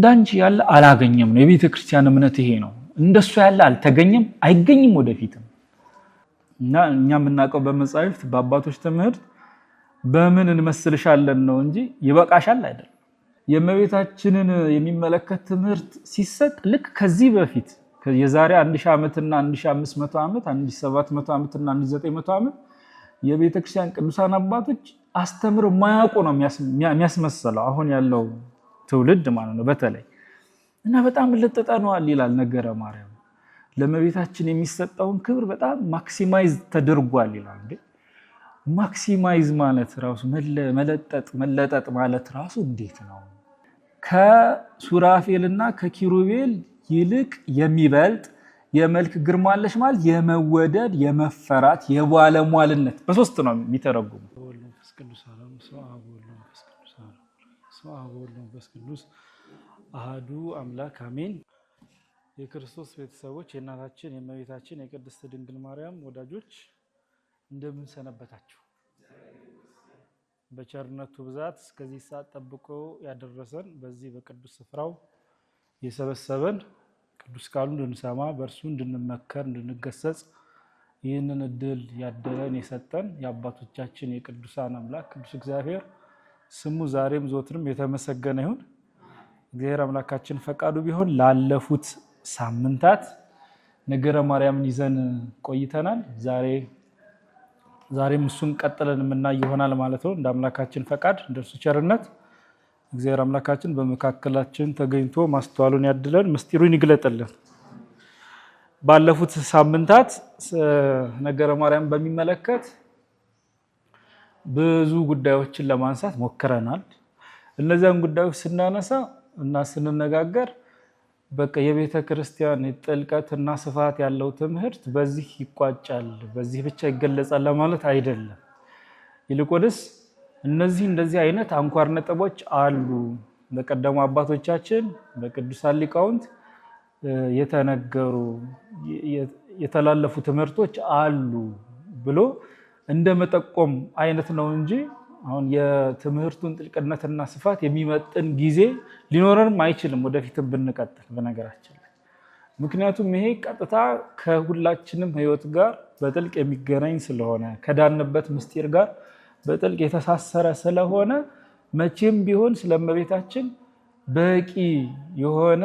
እንዳንቺ ያለ አላገኘም ነው የቤተ ክርስቲያን እምነት ይሄ ነው። እንደሱ ያለ አልተገኘም አይገኝም ወደፊትም። እና እኛ የምናውቀው በመጻሕፍት በአባቶች ትምህርት በምን እንመስልሻለን ነው እንጂ ይበቃሻል አይደል። የእመቤታችንን የሚመለከት ትምህርት ሲሰጥ ልክ ከዚህ በፊት የዛሬ 1000 ዓመትና 1500 ዓመት 1700 ዓመትና 1900 ዓመት የቤተ ክርስቲያን ቅዱሳን አባቶች አስተምሮ ማያውቁ ነው የሚያስመስለው አሁን ያለው ትውልድ ማለት ነው በተለይ። እና በጣም ልጥጠነዋል ይላል ነገረ ማርያም። ለእመቤታችን የሚሰጠውን ክብር በጣም ማክሲማይዝ ተደርጓል ይላል። እንዴ ማክሲማይዝ ማለት ራሱ መለጠጥ ማለት ራሱ እንዴት ነው? ከሱራፌልና ከኪሩቤል ይልቅ የሚበልጥ የመልክ ግርማ አለሽ ማለት የመወደድ የመፈራት የባለሟልነት በሶስት ነው የሚተረጉሙ። አሐዱ አምላክ አሜን። የክርስቶስ ቤተሰቦች የእናታችን የእመቤታችን የቅድስት ድንግል ማርያም ወዳጆች እንደምን ሰነበታችሁ? በቸርነቱ ብዛት እስከዚህ ሰዓት ጠብቆ ያደረሰን በዚህ በቅዱስ ስፍራው የሰበሰበን ቅዱስ ቃሉን እንድንሰማ በእርሱ እንድንመከር እንድንገሰጽ ይህንን እድል ያደለን የሰጠን የአባቶቻችን የቅዱሳን አምላክ ቅዱስ እግዚአብሔር ስሙ ዛሬም ዘወትርም የተመሰገነ ይሁን። እግዚአብሔር አምላካችን ፈቃዱ ቢሆን ላለፉት ሳምንታት ነገረ ማርያምን ይዘን ቆይተናል። ዛሬም እሱን ቀጥለን የምናይ ይሆናል ማለት ነው። እንደ አምላካችን ፈቃድ እንደርሱ ቸርነት እግዚአብሔር አምላካችን በመካከላችን ተገኝቶ ማስተዋሉን ያድለን ምስጢሩን ይግለጥልን። ባለፉት ሳምንታት ነገረ ማርያም በሚመለከት ብዙ ጉዳዮችን ለማንሳት ሞክረናል። እነዚያን ጉዳዮች ስናነሳ እና ስንነጋገር በቃ የቤተ ክርስቲያን ጥልቀትና ስፋት ያለው ትምህርት በዚህ ይቋጫል በዚህ ብቻ ይገለጻል ለማለት አይደለም። ይልቁንስ እንደዚህ አይነት አንኳር ነጥቦች አሉ በቀደሙ አባቶቻችን በቅዱሳን ሊቃውንት የተነገሩ የተላለፉ ትምህርቶች አሉ ብሎ እንደመጠቆም አይነት ነው እንጂ አሁን የትምህርቱን ጥልቅነትና ስፋት የሚመጥን ጊዜ ሊኖረንም አይችልም ወደፊትም ብንቀጥል በነገራችን ላይ። ምክንያቱም ይሄ ቀጥታ ከሁላችንም ሕይወት ጋር በጥልቅ የሚገናኝ ስለሆነ ከዳንበት ምስጢር ጋር በጥልቅ የተሳሰረ ስለሆነ መቼም ቢሆን ስለእመቤታችን በቂ የሆነ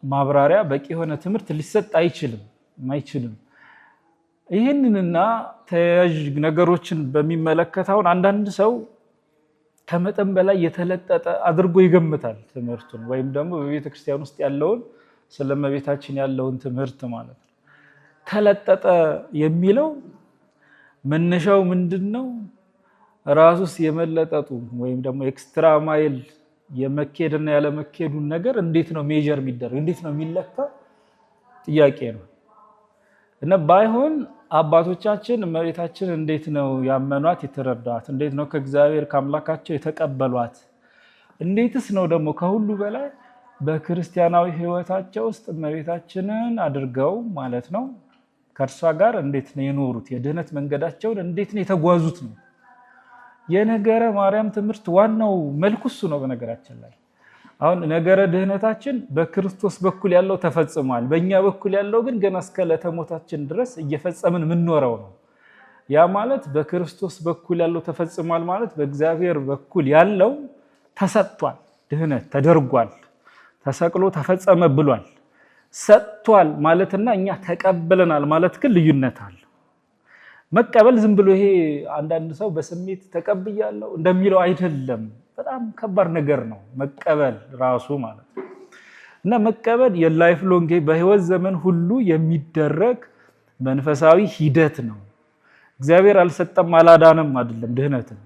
ማብራሪያ በቂ የሆነ ትምህርት ሊሰጥ አይችልም። ይህንንና ተያያዥ ነገሮችን በሚመለከታውን አንዳንድ ሰው ከመጠን በላይ የተለጠጠ አድርጎ ይገምታል ትምህርቱን ወይም ደግሞ በቤተ ክርስቲያን ውስጥ ያለውን ስለእመቤታችን ያለውን ትምህርት ማለት ነው። ተለጠጠ የሚለው መነሻው ምንድነው? ራሱስ የመለጠጡ ወይም ደግሞ ኤክስትራ ማይል የመኬድና ያለመኬዱን ነገር እንዴት ነው ሜጀር የሚደረግ እንዴት ነው የሚለካው ጥያቄ ነው። እና ባይሆን አባቶቻችን እመቤታችን እንዴት ነው ያመኗት የተረዳት እንዴት ነው ከእግዚአብሔር ከአምላካቸው የተቀበሏት እንዴትስ ነው ደግሞ ከሁሉ በላይ በክርስቲያናዊ ሕይወታቸው ውስጥ እመቤታችንን አድርገው ማለት ነው ከእርሷ ጋር እንዴት ነው የኖሩት የድህነት መንገዳቸውን እንዴት ነው የተጓዙት ነው የነገረ ማርያም ትምህርት ዋናው መልኩ እሱ ነው። በነገራችን ላይ አሁን ነገረ ድህነታችን በክርስቶስ በኩል ያለው ተፈጽሟል። በእኛ በኩል ያለው ግን ገና እስከ ለተሞታችን ድረስ እየፈጸምን የምንኖረው ነው። ያ ማለት በክርስቶስ በኩል ያለው ተፈጽሟል ማለት በእግዚአብሔር በኩል ያለው ተሰጥቷል፣ ድህነት ተደርጓል፣ ተሰቅሎ ተፈጸመ ብሏል። ሰጥቷል ማለትና እኛ ተቀበለናል ማለት ግን ልዩነት አለ። መቀበል ዝም ብሎ ይሄ አንዳንድ ሰው በስሜት ተቀብያለሁ እንደሚለው አይደለም። በጣም ከባድ ነገር ነው መቀበል ራሱ ማለት ነው። እና መቀበል የላይፍ ሎንግ በህይወት ዘመን ሁሉ የሚደረግ መንፈሳዊ ሂደት ነው። እግዚአብሔር አልሰጠም አላዳነም አይደለም።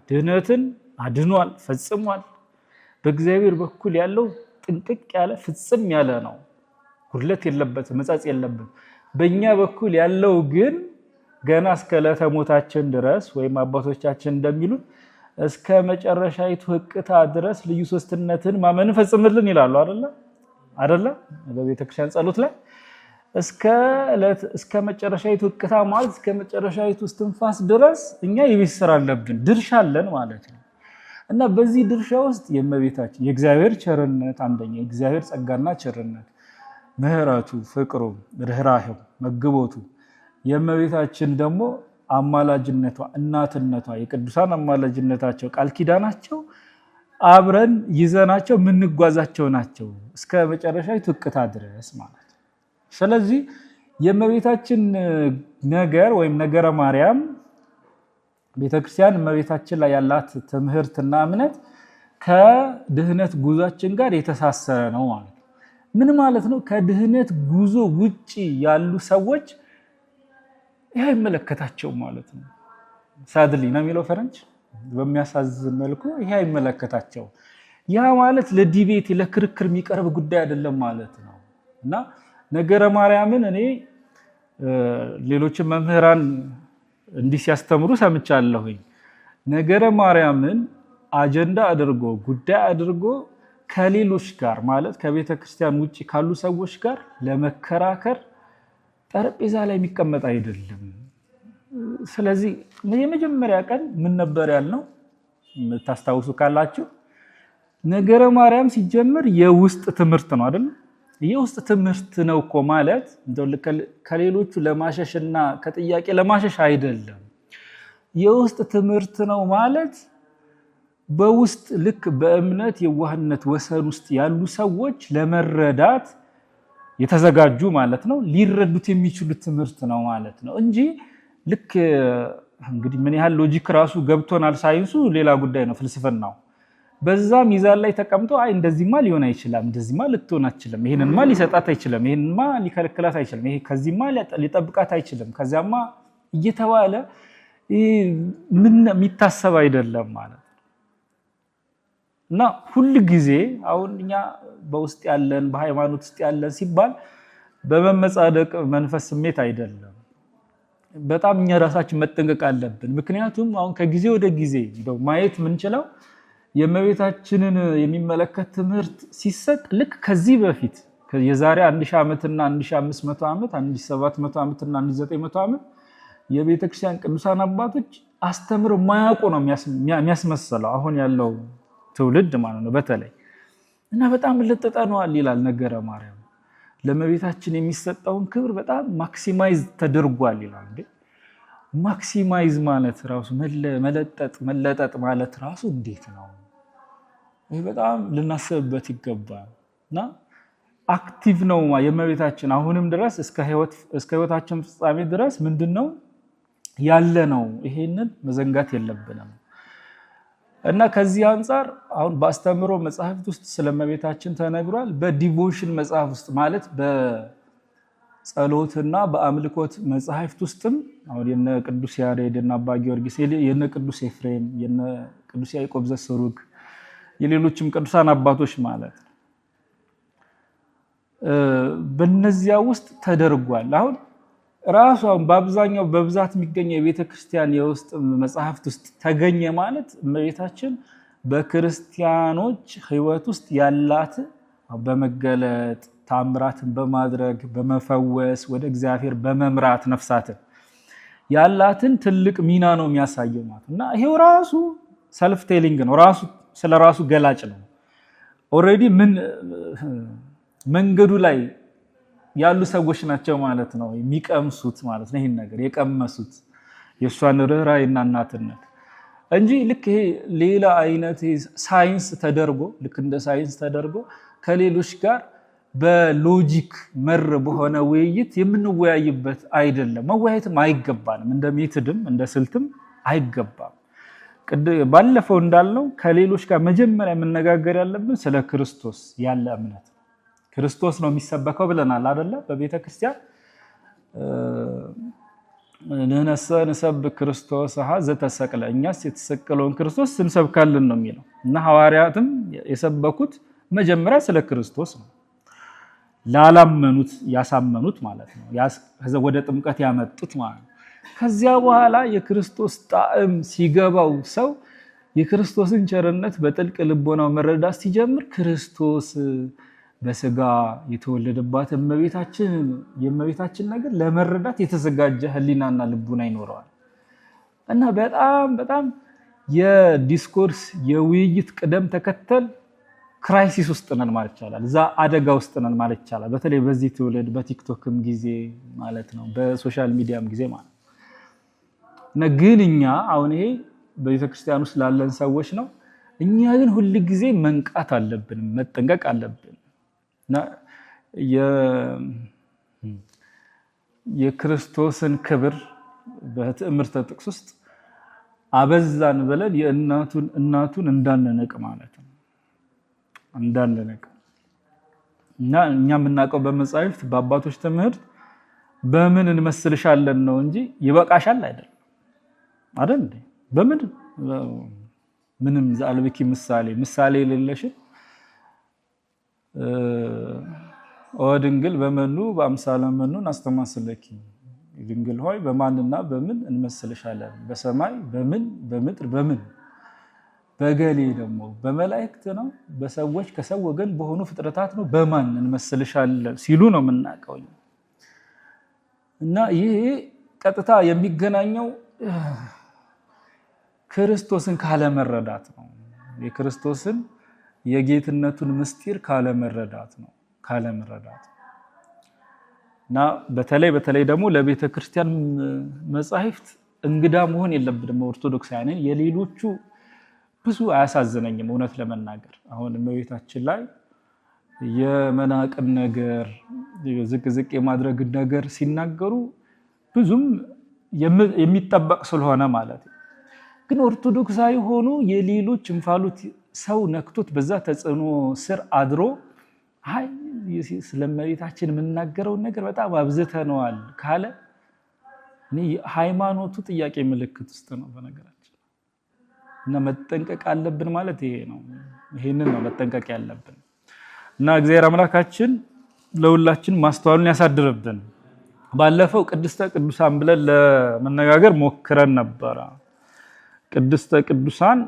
ድህነትን አድኗል፣ ፈጽሟል። በእግዚአብሔር በኩል ያለው ጥንቅቅ ያለ ፍጽም ያለ ነው። ጉድለት የለበትም፣ መጻጽ የለበትም። በእኛ በኩል ያለው ግን ገና እስከ ለተሞታችን ድረስ ወይም አባቶቻችን እንደሚሉት እስከ መጨረሻይቱ ህቅታ ድረስ ልዩ ሶስትነትን ማመን ፈጽምልን ይላሉ አይደለ? በቤተክርስቲያን ጸሎት ላይ እስከ መጨረሻይቱ ህቅታ ማለት እስከ መጨረሻይቱ እስትንፋስ ድረስ እኛ የቤት ስራ አለብን፣ ድርሻ አለን ማለት ነው። እና በዚህ ድርሻ ውስጥ የእመቤታችን የእግዚአብሔር ቸርነት አንደኛ የእግዚአብሔር ጸጋና ቸርነት ምህረቱ፣ ፍቅሩ፣ ርህራሄው፣ መግቦቱ የእመቤታችን ደግሞ አማላጅነቷ፣ እናትነቷ፣ የቅዱሳን አማላጅነታቸው፣ ቃል ኪዳናቸው አብረን ይዘናቸው ምንጓዛቸው ናቸው እስከ መጨረሻው ትቅታ ድረስ ማለት። ስለዚህ የእመቤታችን ነገር ወይም ነገረ ማርያም ቤተክርስቲያን እመቤታችን ላይ ያላት ትምህርትና እምነት ከድህነት ጉዟችን ጋር የተሳሰረ ነው ማለት ነው። ምን ማለት ነው? ከድህነት ጉዞ ውጪ ያሉ ሰዎች ይሄ አይመለከታቸውም ማለት ነው። ሳድሊ ነው የሚለው ፈረንጅ በሚያሳዝን መልኩ ይሄ አይመለከታቸውም። ያ ማለት ለዲቤት ለክርክር የሚቀርብ ጉዳይ አይደለም ማለት ነው። እና ነገረ ማርያምን እኔ ሌሎች መምህራን እንዲህ ሲያስተምሩ ሰምቻለሁኝ። ነገረ ማርያምን አጀንዳ አድርጎ ጉዳይ አድርጎ ከሌሎች ጋር ማለት ከቤተ ክርስቲያን ውጪ ካሉ ሰዎች ጋር ለመከራከር ጠረጴዛ ላይ የሚቀመጥ አይደለም። ስለዚህ የመጀመሪያ ቀን ምን ነበር ያልነው ታስታውሱ ካላችሁ? ነገረ ማርያም ሲጀምር የውስጥ ትምህርት ነው አይደል? የውስጥ ትምህርት ነው እኮ ማለት እንደው ከሌሎቹ ለማሸሽና ከጥያቄ ለማሸሽ አይደለም። የውስጥ ትምህርት ነው ማለት በውስጥ ልክ በእምነት የዋህነት ወሰን ውስጥ ያሉ ሰዎች ለመረዳት የተዘጋጁ ማለት ነው፣ ሊረዱት የሚችሉት ትምህርት ነው ማለት ነው እንጂ ልክ እንግዲህ ምን ያህል ሎጂክ ራሱ ገብቶናል ሳይንሱ ሌላ ጉዳይ ነው፣ ፍልስፍናው በዛ ሚዛን ላይ ተቀምጦ አይ እንደዚህማ ሊሆን አይችልም፣ እንደዚህማ ልትሆን አትችልም፣ ይሄንንማ ሊሰጣት አይችልም፣ ይሄንንማ ሊከለክላት አይችልም፣ ይሄ ከዚህማ ሊጠብቃት አይችልም፣ ከዚያማ እየተባለ ምን የሚታሰብ አይደለም ማለት ነው። እና ሁሉ ጊዜ አሁን እኛ በውስጥ ያለን በሃይማኖት ውስጥ ያለን ሲባል በመመጻደቅ መንፈስ ስሜት አይደለም። በጣም እኛ ራሳችን መጠንቀቅ አለብን። ምክንያቱም አሁን ከጊዜ ወደ ጊዜ እንደው ማየት ምንችለው የእመቤታችንን የሚመለከት ትምህርት ሲሰጥ ልክ ከዚህ በፊት የዛሬ 1000 ዓመትና 1500 ዓመት 1700 ዓመትና 1900 ዓመት የቤተክርስቲያን ቅዱሳን አባቶች አስተምረው ማያውቁ ነው የሚያስመስለው አሁን ያለው ትውልድ ማለት ነው በተለይ። እና በጣም ልጥጠነዋል ይላል ነገረ ማርያም። ለእመቤታችን የሚሰጠውን ክብር በጣም ማክሲማይዝ ተደርጓል ይላል። እንዴ ማክሲማይዝ ማለት ራሱ መለጠጥ ማለት ራሱ እንዴት ነው? ይሄ በጣም ልናስብበት ይገባል። እና አክቲቭ ነው የእመቤታችን አሁንም ድረስ እስከ ህይወታችን ፍጻሜ ድረስ ምንድነው ያለ ነው። ይሄንን መዘንጋት የለብንም። እና ከዚህ አንፃር አሁን በአስተምሮ መጽሐፍት ውስጥ ስለእመቤታችን ተነግሯል። በዲቮሽን መጽሐፍ ውስጥ ማለት በጸሎትና በአምልኮት መጽሐፍት ውስጥም አሁን የነ ቅዱስ ያሬድ እና አባ ጊዮርጊስ የነ ቅዱስ ኤፍሬም የነ ቅዱስ ያዕቆብ ዘስሩግ የሌሎችም ቅዱሳን አባቶች ማለት በእነዚያ ውስጥ ተደርጓል። አሁን ራሱ በአብዛኛው በብዛት የሚገኘው የቤተ ክርስቲያን የውስጥ መጽሐፍት ውስጥ ተገኘ ማለት እመቤታችን በክርስቲያኖች ህይወት ውስጥ ያላት በመገለጥ ታምራትን በማድረግ በመፈወስ ወደ እግዚአብሔር በመምራት ነፍሳትን ያላትን ትልቅ ሚና ነው የሚያሳየው ማለት እና ይሄው ራሱ ሰልፍ ቴሊንግ ነው፣ ራሱ ስለራሱ ገላጭ ነው። ኦሬዲ ምን መንገዱ ላይ ያሉ ሰዎች ናቸው ማለት ነው የሚቀምሱት ማለት ነው። ይሄን ነገር የቀመሱት የሷን ርህራሄና እናትነት እንጂ ልክ ይሄ ሌላ አይነት ሳይንስ ተደርጎ ልክ እንደ ሳይንስ ተደርጎ ከሌሎች ጋር በሎጂክ መር በሆነ ውይይት የምንወያይበት አይደለም። መወያየትም አይገባንም፣ እንደ ሜትድም እንደ ስልትም አይገባም። ባለፈው እንዳልነው ከሌሎች ጋር መጀመሪያ የምነጋገር ያለብን ስለ ክርስቶስ ያለ እምነት ክርስቶስ ነው የሚሰበከው ብለናል አይደለ? በቤተ ክርስቲያን ንነሰ ንሰብክ ክርስቶስ ዘተሰቅለ እኛስ የተሰቀለውን ክርስቶስ እንሰብካለን ነው የሚለው እና ሐዋርያትም የሰበኩት መጀመሪያ ስለ ክርስቶስ ነው። ላላመኑት ያሳመኑት ማለት ነው። ወደ ጥምቀት ያመጡት ማለት ነው። ከዚያ በኋላ የክርስቶስ ጣዕም ሲገባው ሰው የክርስቶስን ቸርነት በጥልቅ ልቦናው መረዳት ሲጀምር ክርስቶስ በስጋ የተወለደባት የእመቤታችን ነገር ለመረዳት የተዘጋጀ ህሊናና ልቡና ይኖረዋል እና በጣም በጣም የዲስኮርስ የውይይት ቅደም ተከተል ክራይሲስ ውስጥ ነን ማለት ይቻላል። እዛ አደጋ ውስጥ ነን ማለት ይቻላል። በተለይ በዚህ ትውልድ በቲክቶክም ጊዜ ማለት ነው፣ በሶሻል ሚዲያም ጊዜ ማለት ነው። ግን እኛ አሁን ይሄ በቤተክርስቲያን ውስጥ ላለን ሰዎች ነው። እኛ ግን ሁል ጊዜ መንቃት አለብን፣ መጠንቀቅ አለብን። የክርስቶስን ክብር በትዕምርተ ጥቅስ ውስጥ አበዛን ብለን እናቱን እንዳንነቅ ማለት ነው። እንዳንነቅ እና እኛ የምናውቀው በመጻሕፍት በአባቶች ትምህርት በምን እንመስልሻለን ነው እንጂ ይበቃሻል አይደለም አይደል እንዴ? በምን ምንም ዘአልብኪ ምሳሌ የሌለሽ ድንግል በመኑ በአምሳለ መኑ አስተማስለኪ ድንግል ሆይ በማንና በምን እንመስልሻለን? በሰማይ በምን በምድር በምን በገሌ ደግሞ በመላእክት ነው በሰዎች ከሰው ወገን በሆኑ ፍጥረታት ነው በማን እንመስልሻለን ሲሉ ነው የምናውቀው። እና ይሄ ቀጥታ የሚገናኘው ክርስቶስን ካለመረዳት ነው። የክርስቶስን የጌትነቱን ምስጢር ካለመረዳት ነው። እና በተለይ ደግሞ ለቤተ ክርስቲያን መጻሕፍት እንግዳ መሆን የለብንም። ኦርቶዶክሳውያን የሌሎቹ ብዙ አያሳዝነኝም እውነት ለመናገር። አሁን እመቤታችን ላይ የመናቅን ነገር ዝቅ የማድረግ ነገር ሲናገሩ ብዙም የሚጠበቅ ስለሆነ ማለት ነው። ግን ኦርቶዶክሳዊ ሆኖ የሌሎች እንፋሎት ሰው ነክቶት በዛ ተጽዕኖ ስር አድሮ አይ ስለእመቤታችን የምናገረው ነገር በጣም አብዝተነዋል ካለ እኔ ሃይማኖቱ ጥያቄ ምልክት ውስጥ ነው በነገራችን። እና መጠንቀቅ አለብን ማለት ይሄ ነው። ይሄንን ነው መጠንቀቅ ያለብን። እና እግዚአብሔር አምላካችን ለሁላችን ማስተዋሉን ያሳድርብን። ባለፈው ቅድስተ ቅዱሳን ብለን ለመነጋገር ሞክረን ነበረ። ቅድስተ ቅዱሳን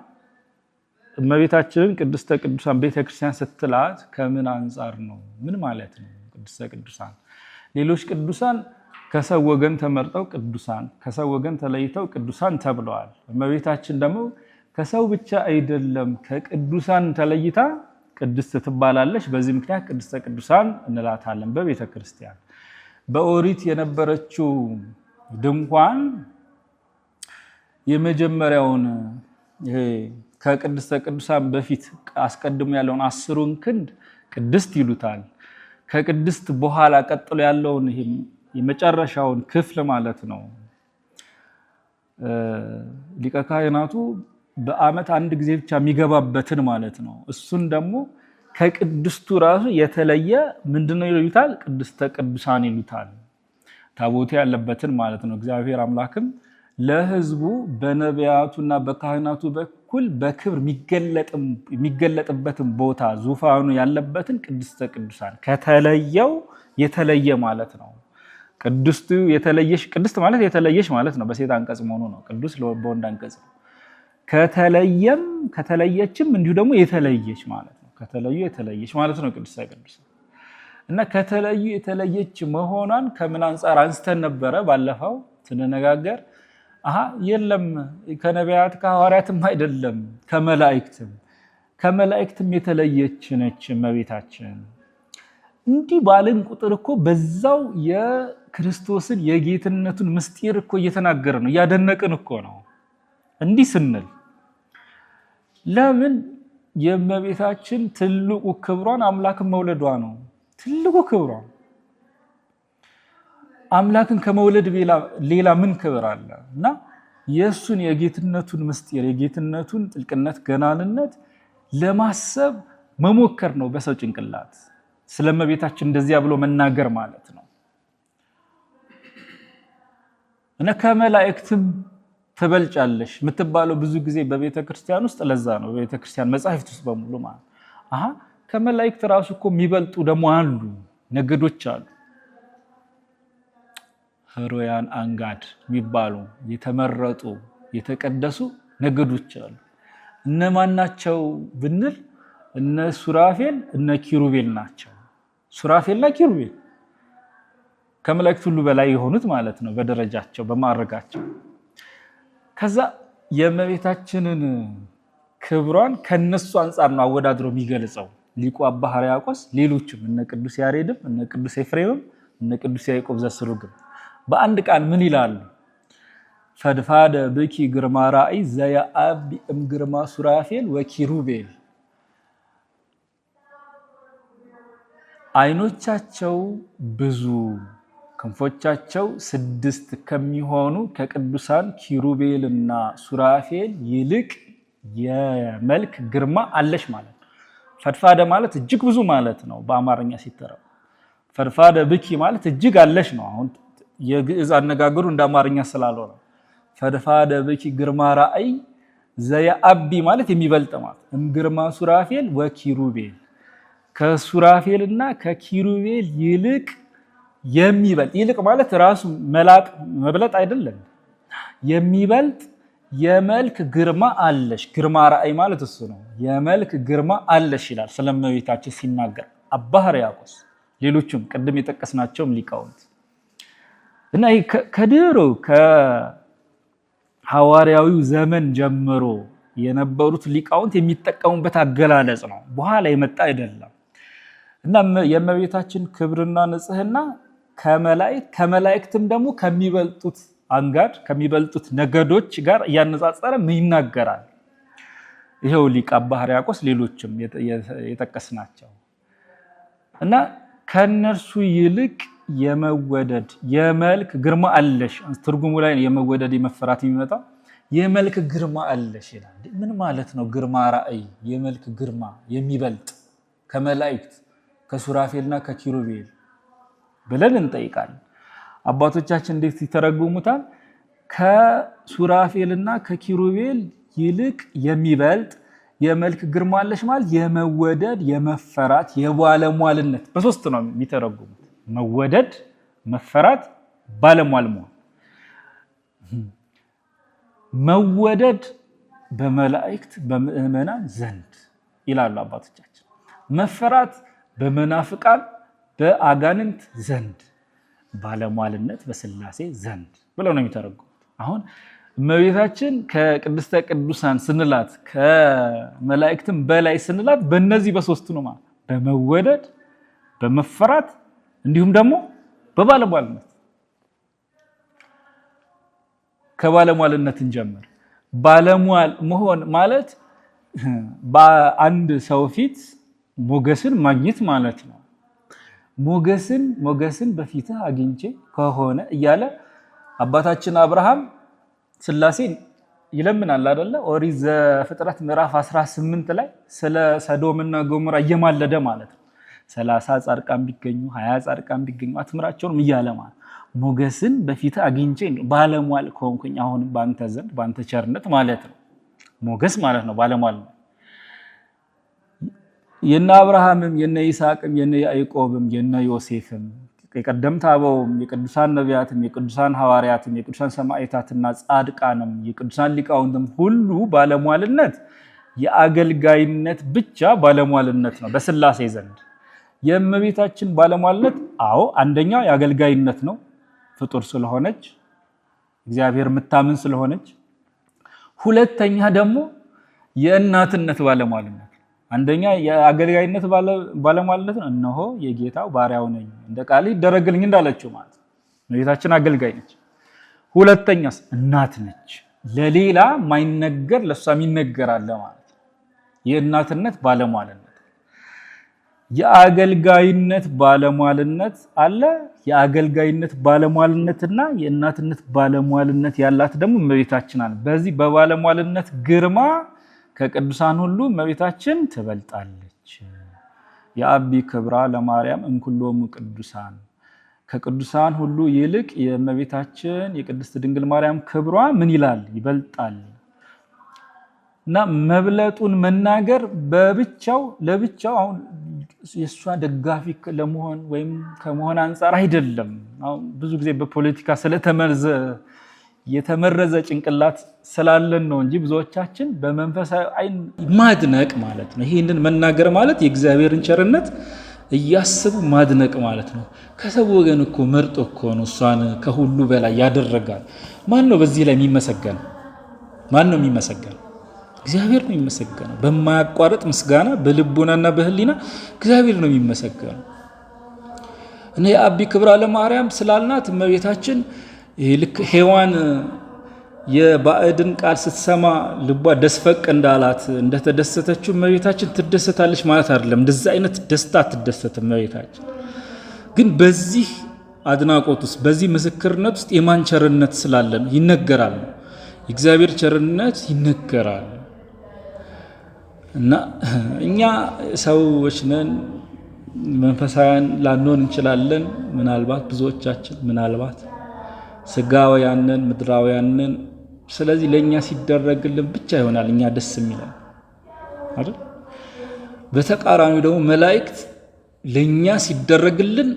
እመቤታችንን ቅድስተ ቅዱሳን ቤተክርስቲያን ስትላት ከምን አንፃር ነው? ምን ማለት ነው? ቅድስተ ቅዱሳን ሌሎች ቅዱሳን ከሰው ወገን ተመርጠው ቅዱሳን፣ ከሰው ወገን ተለይተው ቅዱሳን ተብለዋል። እመቤታችን ደግሞ ከሰው ብቻ አይደለም ከቅዱሳን ተለይታ ቅድስት ትባላለች። በዚህ ምክንያት ቅድስተ ቅዱሳን እንላታለን በቤተክርስቲያን። በኦሪት የነበረችው ድንኳን የመጀመሪያውን ይሄ ከቅድስተ ቅዱሳን በፊት አስቀድሞ ያለውን 10ን ክንድ ቅድስት ይሉታል። ከቅድስት በኋላ ቀጥሎ ያለውን ይሄ የመጨረሻውን ክፍል ማለት ነው ሊቀ ካህናቱ በዓመት አንድ ጊዜ ብቻ የሚገባበትን ማለት ነው። እሱን ደግሞ ከቅድስቱ ራሱ የተለየ ምንድነው ይሉታል? ቅድስተ ቅዱሳን ይሉታል። ታቦቱ ያለበትን ማለት ነው። እግዚአብሔር አምላክም ለሕዝቡ በነቢያቱና በካህናቱ በኩል በክብር የሚገለጥበትን ቦታ ዙፋኑ ያለበትን ቅድስተ ቅዱሳን ከተለየው የተለየ ማለት ነው። ቅድስቱ የተለየሽ፣ ቅድስት ማለት የተለየሽ ማለት ነው። በሴት አንቀጽ መሆኑ ነው። ቅዱስ በወንድ አንቀጽ ነው። ከተለየም ከተለየችም እንዲሁ ደግሞ የተለየች ማለት ነው። ከተለዩ የተለየች ማለት ነው ቅድስተ ቅዱሳን። እና ከተለዩ የተለየች መሆኗን ከምን አንፃር አንስተን ነበረ ባለፈው ስንነጋገር? የለም ከነቢያት ከሐዋርያትም አይደለም ከመላእክትም የተለየች ነች እመቤታችን። እንዲህ ባልን ቁጥር እኮ በዛው የክርስቶስን የጌትነቱን ምስጢር እኮ እየተናገረ ነው፣ እያደነቅን እኮ ነው። እንዲህ ስንል ለምን የእመቤታችን ትልቁ ክብሯን አምላክን መውለዷ ነው። ትልቁ ክብሯን አምላክን ከመውለድ ሌላ ምን ክብር አለ? እና የእሱን የጌትነቱን ምስጢር የጌትነቱን ጥልቅነት ገናንነት ለማሰብ መሞከር ነው በሰው ጭንቅላት። ስለእመቤታችን እንደዚያ ብሎ መናገር ማለት ነው። እና ከመላእክትም ትበልጫለሽ የምትባለው ብዙ ጊዜ በቤተ ክርስቲያን ውስጥ ለዛ ነው። በቤተ ክርስቲያን መጻሕፍት ውስጥ በሙሉ ማለት ከመላእክት ራሱ እኮ የሚበልጡ ደግሞ አሉ፣ ነገዶች አሉ። ህሩያን አንጋድ የሚባሉ የተመረጡ የተቀደሱ ነገዶች አሉ። እነማን ናቸው ብንል እነ ሱራፌል እነ ኪሩቤል ናቸው። ሱራፌልና ኪሩቤል ከመላእክት ሁሉ በላይ የሆኑት ማለት ነው በደረጃቸው በማዕረጋቸው። ከዛ የእመቤታችንን ክብሯን ከነሱ አንፃር ነው አወዳድሮ የሚገልጸው ሊቁ አባ ሕርያቆስ። ሌሎችም እነ ቅዱስ ያሬድም እነ ቅዱስ ኤፍሬምም እነ ቅዱስ ያዕቆብ ዘስሩግም በአንድ ቃል ምን ይላሉ? ፈድፋደ ብኪ ግርማ ራእይ ዘየአቢ እምግርማ ሱራፌል ወኪሩቤል። አይኖቻቸው ብዙ ክንፎቻቸው 6 ከሚሆኑ ከቅዱሳን ኪሩቤልና ሱራፌል ይልቅ የመልክ ግርማ አለሽ ማለት ነው። ፈድፋደ ማለት እጅግ ብዙ ማለት ነው በአማርኛ ሲተረጎም። ፈድፋደ ብኪ ማለት እጅግ አለሽ ነው። አሁን የግዕዝ አነጋገሩ እንደ አማርኛ ስላልሆነ ፈድፋደ ብኪ ግርማ ራእይ ዘየአቢ ማለት የሚበልጥ ማለት እምግርማ ሱራፌል ወኪሩቤል፣ ከሱራፌልና ከኪሩቤል ይልቅ የሚበልጥ። ይልቅ ማለት ራሱ መላቅ መብለጥ አይደለም፣ የሚበልጥ የመልክ ግርማ አለሽ። ግርማ ራእይ ማለት እሱ ነው። የመልክ ግርማ አለሽ ይላል ስለእመቤታችን ሲናገር አባ ሕርያቆስ፣ ሌሎችም ቅድም የጠቀስናቸውም ሊቃውንት እና ከድሮ ከሐዋርያዊው ዘመን ጀምሮ የነበሩት ሊቃውንት የሚጠቀሙበት አገላለጽ ነው፣ በኋላ የመጣ አይደለም። እና የእመቤታችን ክብርና ንጽህና ከመላእክትም ደግሞ ከሚበልጡት አንጋድ ከሚበልጡት ነገዶች ጋር እያነጻጸረ ይናገራል። ይሄው ሊቅ አባ ሕርያቆስ ሌሎችም የጠቀስናቸው እና ከነርሱ ይልቅ የመወደድ የመልክ ግርማ አለሽ። ትርጉሙ ላይ የመወደድ የመፈራት የሚመጣው የመልክ ግርማ አለሽ ይላል። ምን ማለት ነው? ግርማ ራእይ የመልክ ግርማ የሚበልጥ ከመላእክት ከሱራፌልና ከኪሩቤል ብለን እንጠይቃለን። አባቶቻችን እንዴት ይተረጉሙታል? ከሱራፌልና ከኪሩቤል ይልቅ የሚበልጥ የመልክ ግርማ አለሽ ማለት የመወደድ የመፈራት የባለሟልነት በሶስት ነው የሚተረጉሙት። መወደድ፣ መፈራት፣ ባለሟል መሆን። መወደድ በመላእክት በምእመናን ዘንድ ይላሉ አባቶቻችን። መፈራት በመናፍቃን በአጋንንት ዘንድ፣ ባለሟልነት በስላሴ ዘንድ ብለው ነው የሚተረጉሙት። አሁን እመቤታችን ከቅድስተ ቅዱሳን ስንላት ከመላእክትም በላይ ስንላት በእነዚህ በሶስቱ ነው ማለት በመወደድ በመፈራት እንዲሁም ደግሞ በባለሟልነት። ከባለሟልነት እንጀምር። ባለሟል መሆን ማለት በአንድ ሰው ፊት ሞገስን ማግኘት ማለት ነው። ሞገስን በፊትህ አግኝቼ ከሆነ እያለ አባታችን አብርሃም ስላሴን ይለምናል አይደለ? ኦሪት ዘፍጥረት ምዕራፍ 18 ላይ ስለ ሰዶምና ገሞራ እየማለደ ማለት ነው። 30 ጻድቃን ቢገኙ 20 ጻድቃን ቢገኙ አትምራቸውም እያለ ማለት ሞገስን በፊትህ አግኝቼ ባለሟል ከሆንኩኝ አሁን በአንተ ዘንድ በአንተ ቸርነት ማለት ነው። ሞገስ ማለት ነው ባለሟል ነው። የነ አብርሃምም የነ ይስሐቅም የነ ያዕቆብም የነ ዮሴፍም የቀደምት አበውም የቅዱሳን ነቢያትም የቅዱሳን ሐዋርያትም የቅዱሳን ሰማዕታትና ጻድቃንም የቅዱሳን ሊቃውንትም ሁሉ ባለሟልነት የአገልጋይነት ብቻ ባለሟልነት ነው በስላሴ ዘንድ። የእመቤታችን ባለሟልነት አንደኛ የአገልጋይነት ነው፣ ፍጡር ስለሆነች እግዚአብሔር የምታምን ስለሆነች። ሁለተኛ ደግሞ የእናትነት ባለሟልነት። አንደኛ የአገልጋይነት ባለሟልነት ነው። እነሆ የጌታው ባሪያው ነኝ እንደ ቃል ይደረግልኝ እንዳለችው ማለት ነው። እመቤታችን አገልጋይ ነች። ሁለተኛስ እናት ነች። ለሌላ ማይነገር ለሷ የሚነገራል ማለት ነው። የእናትነት ባለሟልነት። የአገልጋይነት ባለሟልነት አለ። የአገልጋይነት ባለሟልነትና የእናትነት ባለሟልነት ያላት ደግሞ እመቤታችን አለ። በዚህ በባለሟልነት ግርማ ከቅዱሳን ሁሉ እመቤታችን ትበልጣለች። የአቢ ክብራ ለማርያም እምኩሎሙ ቅዱሳን፣ ከቅዱሳን ሁሉ ይልቅ የእመቤታችን የቅድስት ድንግል ማርያም ክብሯ ምን ይላል? ይበልጣል። እና መብለጡን መናገር ለብቻው አሁን የእሷ ደጋፊ ለመሆን ወይም ከመሆን አንጻር አይደለም። አሁን ብዙ ጊዜ በፖለቲካ የተመረዘ ጭንቅላት ስላለን ነው እንጂ ብዙዎቻችን በመንፈሳዊ አይን ማድነቅ ማለት ነው። ይሄንን መናገር ማለት የእግዚአብሔርን ቸርነት እያስቡ ማድነቅ ማለት ነው። ከሰው ወገን እኮ መርጦ እኮ ነው እሷን ከሁሉ በላይ ያደረጋል። ማን ነው በዚህ ላይ የሚመሰገን? ማን ነው የሚመሰገነው? እግዚአብሔር ነው የሚመሰገነው። በማያቋርጥ ምስጋና በልቡናና በህሊና እግዚአብሔር ነው የሚመሰገነው። እና የአቢ ክብራ ለማርያም ስላልናት እመቤታችን ልክ ሔዋን የባዕድን ቃል ስትሰማ ልቧ ደስፈቅ እንዳላት እንደተደሰተችው እመቤታችን ትደሰታለች ማለት አይደለም። እንደዚህ አይነት ደስታ አትደሰትም እመቤታችን። ግን በዚህ አድናቆት ውስጥ በዚህ ምስክርነት ውስጥ የማን ቸርነት ስላለን ይነገራል። የእግዚአብሔር ቸርነት ይነገራል። እና እኛ ሰዎች ነን፣ መንፈሳውያን ላንሆን እንችላለን። ምናልባት ብዙዎቻችን ምናልባት ስጋውያን ነን፣ ምድራውያን ነን። ስለዚህ ለእኛ ሲደረግልን ብቻ ይሆናል እኛ ደስ የሚለን አይደል? በተቃራኒው ደግሞ መላእክት ለእኛ ሲደረግልን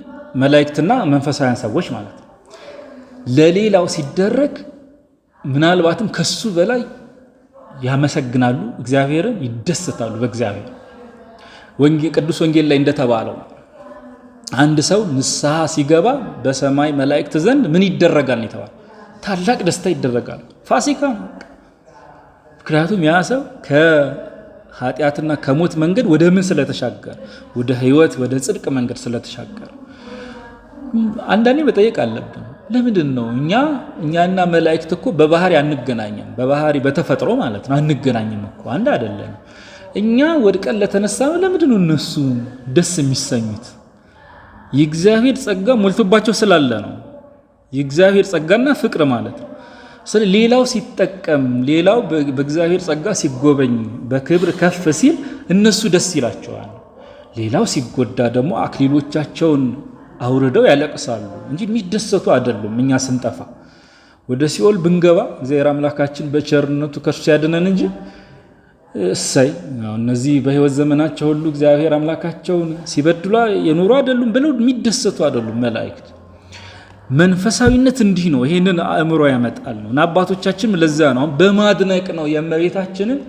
መላእክትና መንፈሳውያን ሰዎች ማለት ነው ለሌላው ሲደረግ ምናልባትም ከሱ በላይ ያመሰግናሉ፣ እግዚአብሔርን ይደሰታሉ። በእግዚአብሔር ቅዱስ ወንጌል ላይ እንደተባለው አንድ ሰው ንስሐ ሲገባ በሰማይ መላእክት ዘንድ ምን ይደረጋል የተባለ ታላቅ ደስታ ይደረጋል። ፋሲካ ነው። ምክንያቱም ያ ሰው ከኃጢአትና ከሞት መንገድ ወደ ምን ስለተሻገረ፣ ወደ ሕይወት ወደ ጽድቅ መንገድ ስለተሻገረ። አንዳንዴ መጠየቅ አለብን። ለምንድን ነው እኛና መላእክት እኮ በባህሪ አንገናኝም? በባህሪ በተፈጥሮ ማለት ነው አንገናኝም እኮ አንድ አይደለም። እኛ ወድቀን ለተነሳ ለምንድን ነው እነሱ ደስ የሚሰኙት? የእግዚአብሔር ጸጋ ሞልቶባቸው ስላለ ነው። የእግዚአብሔር ጸጋና ፍቅር ማለት ነው። ስለዚህ ሌላው ሲጠቀም፣ ሌላው በእግዚአብሔር ጸጋ ሲጎበኝ፣ በክብር ከፍ ሲል እነሱ ደስ ይላቸዋል። ሌላው ሲጎዳ ደግሞ አክሊሎቻቸውን አውርደው ያለቅሳሉ እንጂ የሚደሰቱ አይደሉም። እኛ ስንጠፋ ወደ ሲኦል ብንገባ እግዚአብሔር አምላካችን በቸርነቱ ከእርሱ ያድነን እንጂ እሰይ እነዚህ በሕይወት ዘመናቸው ሁሉ እግዚአብሔር አምላካቸውን ሲበድሉ የኖሩ አይደሉም ብለው የሚደሰቱ አይደሉም መላእክት። መንፈሳዊነት እንዲህ ነው። ይሄንን አእምሮ ያመጣል ነው እና አባቶቻችን ለዛ ነው በማድነቅ ነው የእመቤታችንን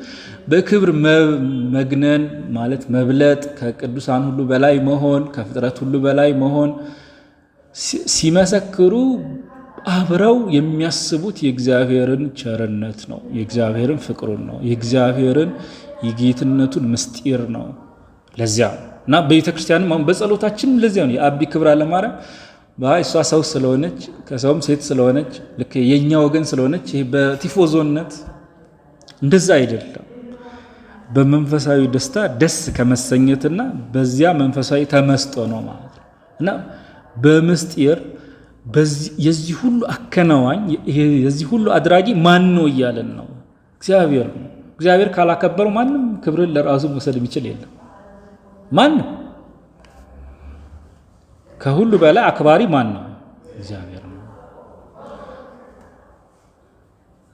በክብር መግነን ማለት መብለጥ፣ ከቅዱሳን ሁሉ በላይ መሆን፣ ከፍጥረት ሁሉ በላይ መሆን ሲመሰክሩ አብረው የሚያስቡት የእግዚአብሔርን ቸርነት ነው፣ የእግዚአብሔርን ፍቅሩን ነው፣ የእግዚአብሔርን የጌትነቱን ምስጢር ነው። ለዚያ እና በቤተክርስቲያንም አሁን በጸሎታችን ለዚያ ነው የአቢ ክብራ ለማርያም እሷ ሰው ስለሆነች ከሰውም ሴት ስለሆነች ልክ የኛ ወገን ስለሆነች ይሄ በቲፎዞነት እንደዛ አይደለም። በመንፈሳዊ ደስታ ደስ ከመሰኘትና በዚያ መንፈሳዊ ተመስጦ ነው ማለት ነው እና በምስጢር የዚህ ሁሉ አከናዋኝ የዚህ ሁሉ አድራጊ ማን ነው እያለን ነው? እግዚአብሔር ነው። እግዚአብሔር ካላከበረው ማንም ክብርን ለራሱ መውሰድ የሚችል የለም። ማንም ከሁሉ በላይ አክባሪ ማን ነው? እግዚአብሔር ነው።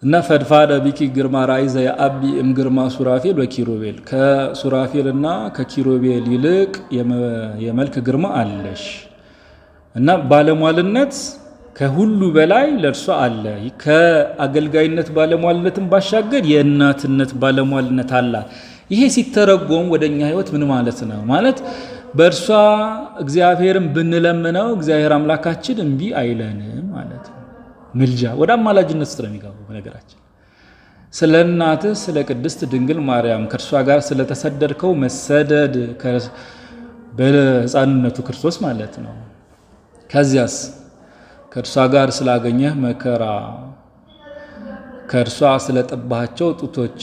እና ፈድፋደ ቢኪ ግርማ ራእይ ዘየአቢ እምግርማ ሱራፌል ወኪሩቤል፣ ከሱራፌልና ከኪሩቤል ይልቅ የመልክ ግርማ አለሽ እና ባለሟልነት ከሁሉ በላይ ለእርሷ አለ። ከአገልጋይነት ባለሟልነትን ባሻገር የእናትነት ባለሟልነት አላት። ይሄ ሲተረጎም ወደኛ ሕይወት ምን ማለት ነው? ማለት በእርሷ እግዚአብሔርን ብንለምነው እግዚአብሔር አምላካችን እምቢ አይለንም ማለት ነው። ምልጃ ወደ አማላጅነት ውስጥ ነው የሚገባው። በነገራችን ስለ እናትህ ስለ ቅድስት ድንግል ማርያም ከእርሷ ጋር ስለተሰደድከው መሰደድ በሕፃንነቱ ክርስቶስ ማለት ነው። ከዚያስ ከእርሷ ጋር ስላገኘህ መከራ፣ ከእርሷ ስለጠባሃቸው ጡቶች፣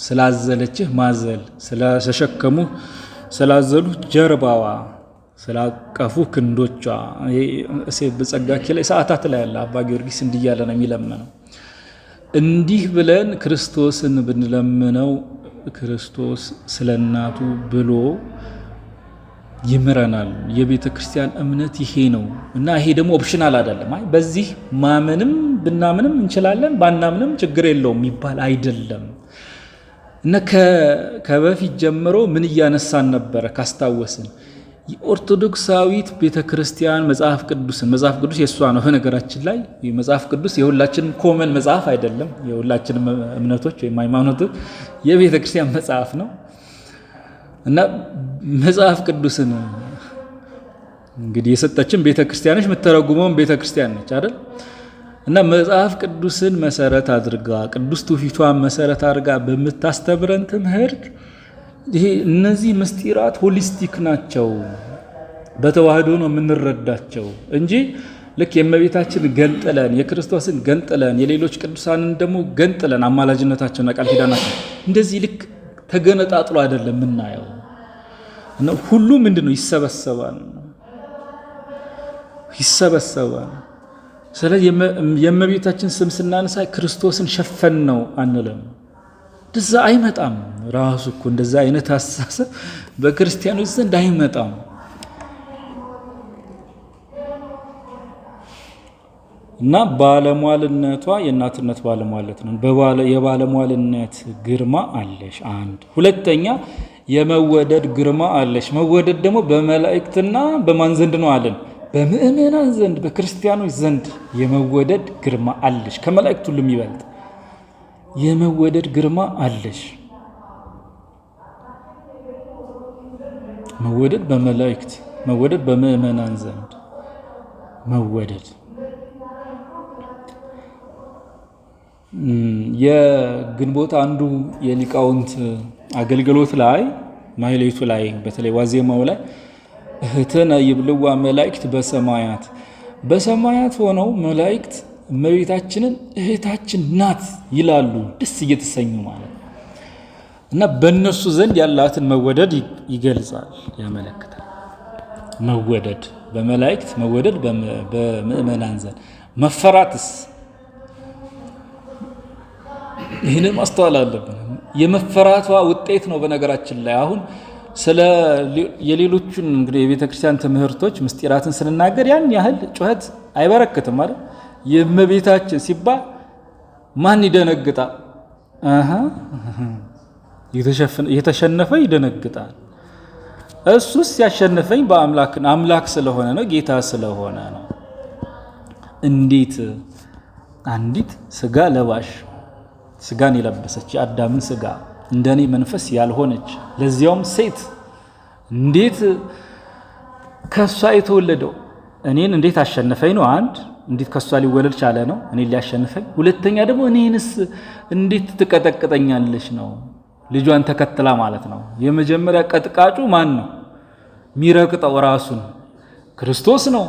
ስላዘለችህ ማዘል፣ ስለተሸከሙ ስላዘሉ ጀርባዋ፣ ስላቀፉ ክንዶቿ በጸጋኪ ላይ ሰዓታት ላይ ያለ አባ ጊዮርጊስ እንዲህ እያለ ነው የሚለምነው። እንዲህ ብለን ክርስቶስን ብንለምነው ክርስቶስ ስለ እናቱ ብሎ ይምረናል። የቤተ ክርስቲያን እምነት ይሄ ነው እና ይሄ ደግሞ ኦፕሽናል አይደለም። በዚህ ማመንም ብናምንም እንችላለን፣ ባናምንም ችግር የለውም የሚባል አይደለም። እና ከበፊት ጀምሮ ምን እያነሳን ነበረ ካስታወስን የኦርቶዶክሳዊት ቤተ ክርስቲያን መጽሐፍ ቅዱስ የእሷ ነው። በነገራችን ላይ መጽሐፍ ቅዱስ የሁላችንም ኮመን መጽሐፍ አይደለም። የሁላችንም እምነቶች ወይም ሃይማኖቶች የቤተ ክርስቲያን መጽሐፍ ነው እና መጽሐፍ ቅዱስን እንግዲህ የሰጠችን ቤተ ክርስቲያኖች የምትተረጉመውን ቤተ ክርስቲያን ነች አይደል? እና መጽሐፍ ቅዱስን መሰረት አድርጋ ቅዱስ ትውፊቷን መሰረት አድርጋ በምታስተምረን ትምህርት ይሄ እነዚህ ምስጢራት ሆሊስቲክ ናቸው፣ በተዋህዶ ነው የምንረዳቸው እንጂ ልክ የእመቤታችን ገንጥለን የክርስቶስን ገንጥለን የሌሎች ቅዱሳንን ደግሞ ገንጥለን አማላጅነታቸውና ቃል ኪዳናቸው እንደዚህ ልክ ተገነጣጥሎ አይደለም የምናየው። እና ሁሉ ምንድነው ይሰበሰባል። ስለዚህ የእመቤታችን ስም ስናነሳ ክርስቶስን ሸፈን ነው አንልም። እንደዛ አይመጣም። ራሱ እኮ እንደዛ አይነት አስተሳሰብ በክርስቲያኖች ዘንድ አይመጣም። እና ባለሟልነቷ የእናትነት ባለሟልነት ነው። የባለሟልነት ግርማ አለሽ። አንድ ሁለተኛ የመወደድ ግርማ አለሽ። መወደድ ደግሞ በመላእክትና በማን ዘንድ ነው አለን? በምእመናን ዘንድ በክርስቲያኖች ዘንድ የመወደድ ግርማ አለሽ። ከመላእክት ሁሉ የሚበልጥ የመወደድ ግርማ አለሽ። መወደድ በመላእክት መወደድ በምእመናን ዘንድ መወደድ የግንቦት አንዱ የሊቃውንት አገልግሎት ላይ ማህሌቱ ላይ በተለይ ዋዜማው ላይ እህትነ ይብልዋ መላእክት በሰማያት ሆነው መላእክት እመቤታችንን እህታችን ናት ይላሉ፣ ደስ እየተሰኙ ማለት ነው። እና በእነሱ ዘንድ ያላትን መወደድ ይገልጻል፣ ያመለክታል። መወደድ በመላእክት መወደድ በምእመናን ዘንድ መፈራትስ ይህንን ማስተዋል አለብን። የመፈራቷ ውጤት ነው። በነገራችን ላይ አሁን ስለ የሌሎቹን እንግዲህ የቤተ ክርስቲያን ትምህርቶች ምስጢራትን ስንናገር ያን ያህል ጩኸት አይበረክትም ማለት የእመቤታችን ሲባል ማን ይደነግጣል? የተሸነፈ ይደነግጣል። እሱስ ያሸነፈኝ አምላክ ስለሆነ ነው፣ ጌታ ስለሆነ ነው። እንዴት አንዲት ስጋ ለባሽ ስጋን የለበሰች የአዳምን ስጋ እንደኔ መንፈስ ያልሆነች ለዚያውም ሴት እንዴት ከሷ የተወለደው እኔን እንዴት አሸነፈኝ ነው። አንድ እንዴት ከሷ ሊወለድ ቻለ ነው እኔን ሊያሸንፈኝ። ሁለተኛ ደግሞ እኔንስ እንዴት ትቀጠቅጠኛለች ነው፣ ልጇን ተከትላ ማለት ነው። የመጀመሪያ ቀጥቃጩ ማን ነው? የሚረቅጠው ራሱን ክርስቶስ ነው።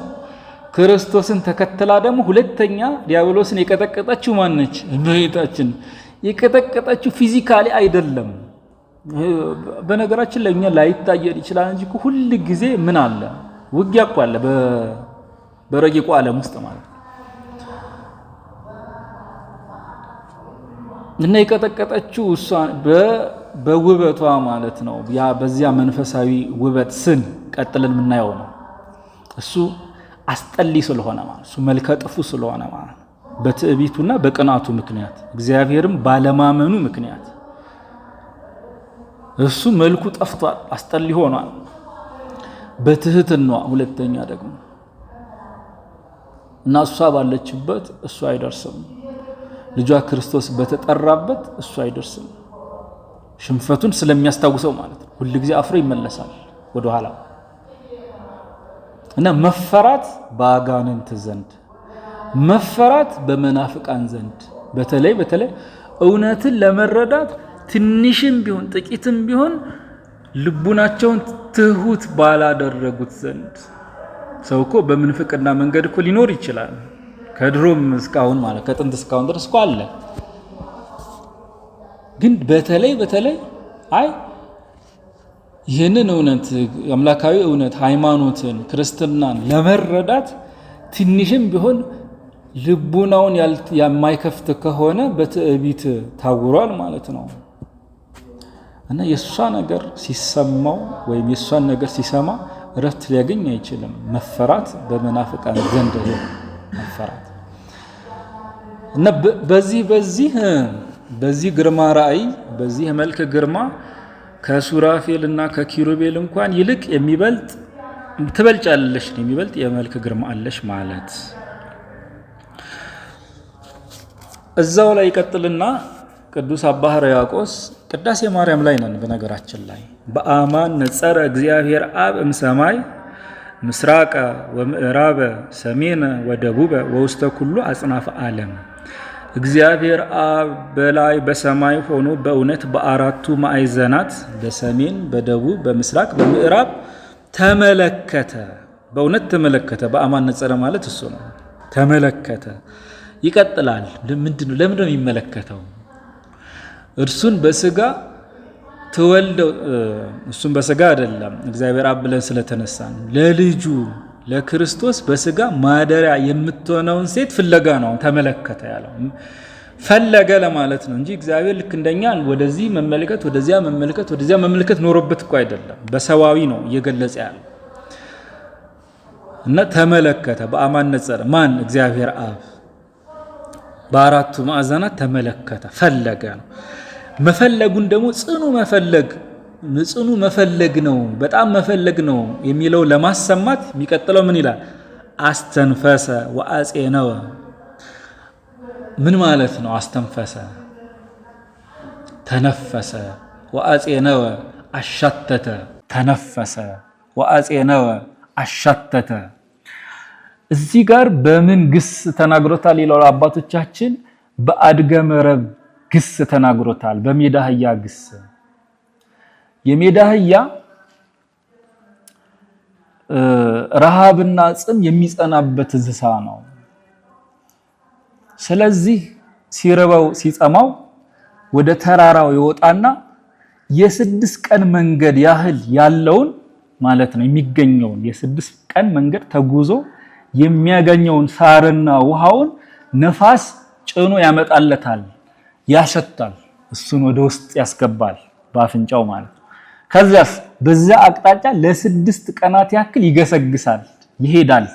ክርስቶስን ተከትላ ደግሞ ሁለተኛ ዲያብሎስን የቀጠቀጠችው ማነች? እመቤታችን። የቀጠቀጠችው ፊዚካሊ አይደለም። በነገራችን ላይ እኛ ላይታየን ይችላል እንጂ ሁል ጊዜ ምን አለ? ውጊያ እኮ አለ በረቂቁ ዓለም ውስጥ ማለት ነው። እና የቀጠቀጠችው እሷ በውበቷ ማለት ነው። ያ በዚያ መንፈሳዊ ውበት ስን ቀጥለን የምናየው ነው። እሱ አስጠሊ ስለሆነ ማለት እሱ መልከ ጥፉ ስለሆነ ማለት በትዕቢቱና በቅናቱ ምክንያት እግዚአብሔርም ባለማመኑ ምክንያት እሱ መልኩ ጠፍቷል፣ አስጠሊ ሆኗል። በትህትናዋ ሁለተኛ ደግሞ እና እሷ ባለችበት እሱ አይደርስም። ልጇ ክርስቶስ በተጠራበት እሱ አይደርስም። ሽንፈቱን ስለሚያስታውሰው ማለት ነው። ሁሉ ጊዜ አፍሮ ይመለሳል ወደ ኋላ። እና መፈራት በአጋንንት ዘንድ መፈራት በመናፍቃን ዘንድ በተለይ እውነትን ለመረዳት ትንሽም ቢሆን ጥቂትም ቢሆን ልቡናቸውን ትሁት ባላደረጉት ዘንድ። ሰው እኮ በምንፍቅና መንገድ እኮ ሊኖር ይችላል። ከድሮም እስካሁን ማለት ከጥንት እስካሁን ድረስ እኮ አለ። ግን በተለይ ይህንን እውነት አምላካዊ እውነት ሃይማኖትን ክርስትናን ለመረዳት ትንሽም ቢሆን ልቡናውን የማይከፍት ከሆነ በትዕቢት ታውሯል ማለት ነው። እና የእሷ ነገር ሲሰማው ወይም የእሷን ነገር ሲሰማ እረፍት ሊያገኝ አይችልም። መፈራት በመናፍቃን ዘንድ መፈራት እና በዚህ ግርማ ራእይ በዚህ መልክ ግርማ ከሱራፌል እና ከኪሩቤል እንኳን ይልቅ የሚበልጥ ትበልጫለሽ ነው የሚበልጥ የመልክ ግርማ አለሽ ማለት። እዛው ላይ ይቀጥልና ቅዱስ አባ ሕርያቆስ ቅዳሴ ማርያም ላይ ነን። በነገራችን ላይ በአማን ነጸረ እግዚአብሔር አብ እምሰማይ ምስራቀ ወምዕራበ ሰሜነ ወደቡበ ወውስተ ኩሉ አጽናፈ ዓለም። እግዚአብሔር አብ በላይ በሰማይ ሆኖ በእውነት በአራቱ ማዕዘናት በሰሜን በደቡብ በምስራቅ በምዕራብ ተመለከተ። በእውነት ተመለከተ። በአማን ነጸረ ማለት እሱ ነው። ተመለከተ። ይቀጥላል። ለምንድነው የሚመለከተው? እርሱን በስጋ ተወልደው እሱን በስጋ አይደለም እግዚአብሔር አብ ብለን ስለተነሳን ለልጁ ለክርስቶስ በስጋ ማደሪያ የምትሆነውን ሴት ፍለጋ ነው ተመለከተ ያለው። ፈለገ ለማለት ነው እንጂ እግዚአብሔር ልክ እንደኛ ወደዚህ መመልከት ወደዚያ መመልከት ኖሮበት እኮ አይደለም። በሰዋዊ ነው እየገለጸ ያለው እና ተመለከተ። በአማን ነጸረ ማን? እግዚአብሔር አብ በአራቱ ማዕዘናት ተመለከተ፣ ፈለገ ነው። መፈለጉን ደግሞ ጽኑ መፈለግ ነው፣ በጣም መፈለግ ነው የሚለው ለማሰማት የሚቀጥለው ምን ይላል? አስተንፈሰ ወአጼነወ። ምን ማለት ነው? አስተንፈሰ ተነፈሰ፣ ወአጼነወ አሻተተ። ተነፈሰ ወአጼነወ አሻተተ። እዚህ ጋር በምን ግስ ተናግሮታል ይላሉ አባቶቻችን? በአድገ መረብ ግስ ተናግሮታል። በሜዳ አህያ ግስ። የሜዳ አህያ ረሃብና ጽም የሚጸናበት እንስሳ ነው። ስለዚህ ሲርበው ሲጸማው ወደ ተራራው ይወጣና የ6 ቀን መንገድ ያህል ያለውን ማለት ነው የሚገኘውን የ6 ቀን መንገድ ተጉዞ የሚያገኘውን ሳርና ውሃውን ነፋስ ጭኖ ያመጣለታል፣ ያሸታል። እሱን ወደ ውስጥ ያስገባል በአፍንጫው ማለት ነው። ከዚያስ በዛ አቅጣጫ ለ6 ቀናት ያክል ይገሰግሳል፣ ይሄዳል።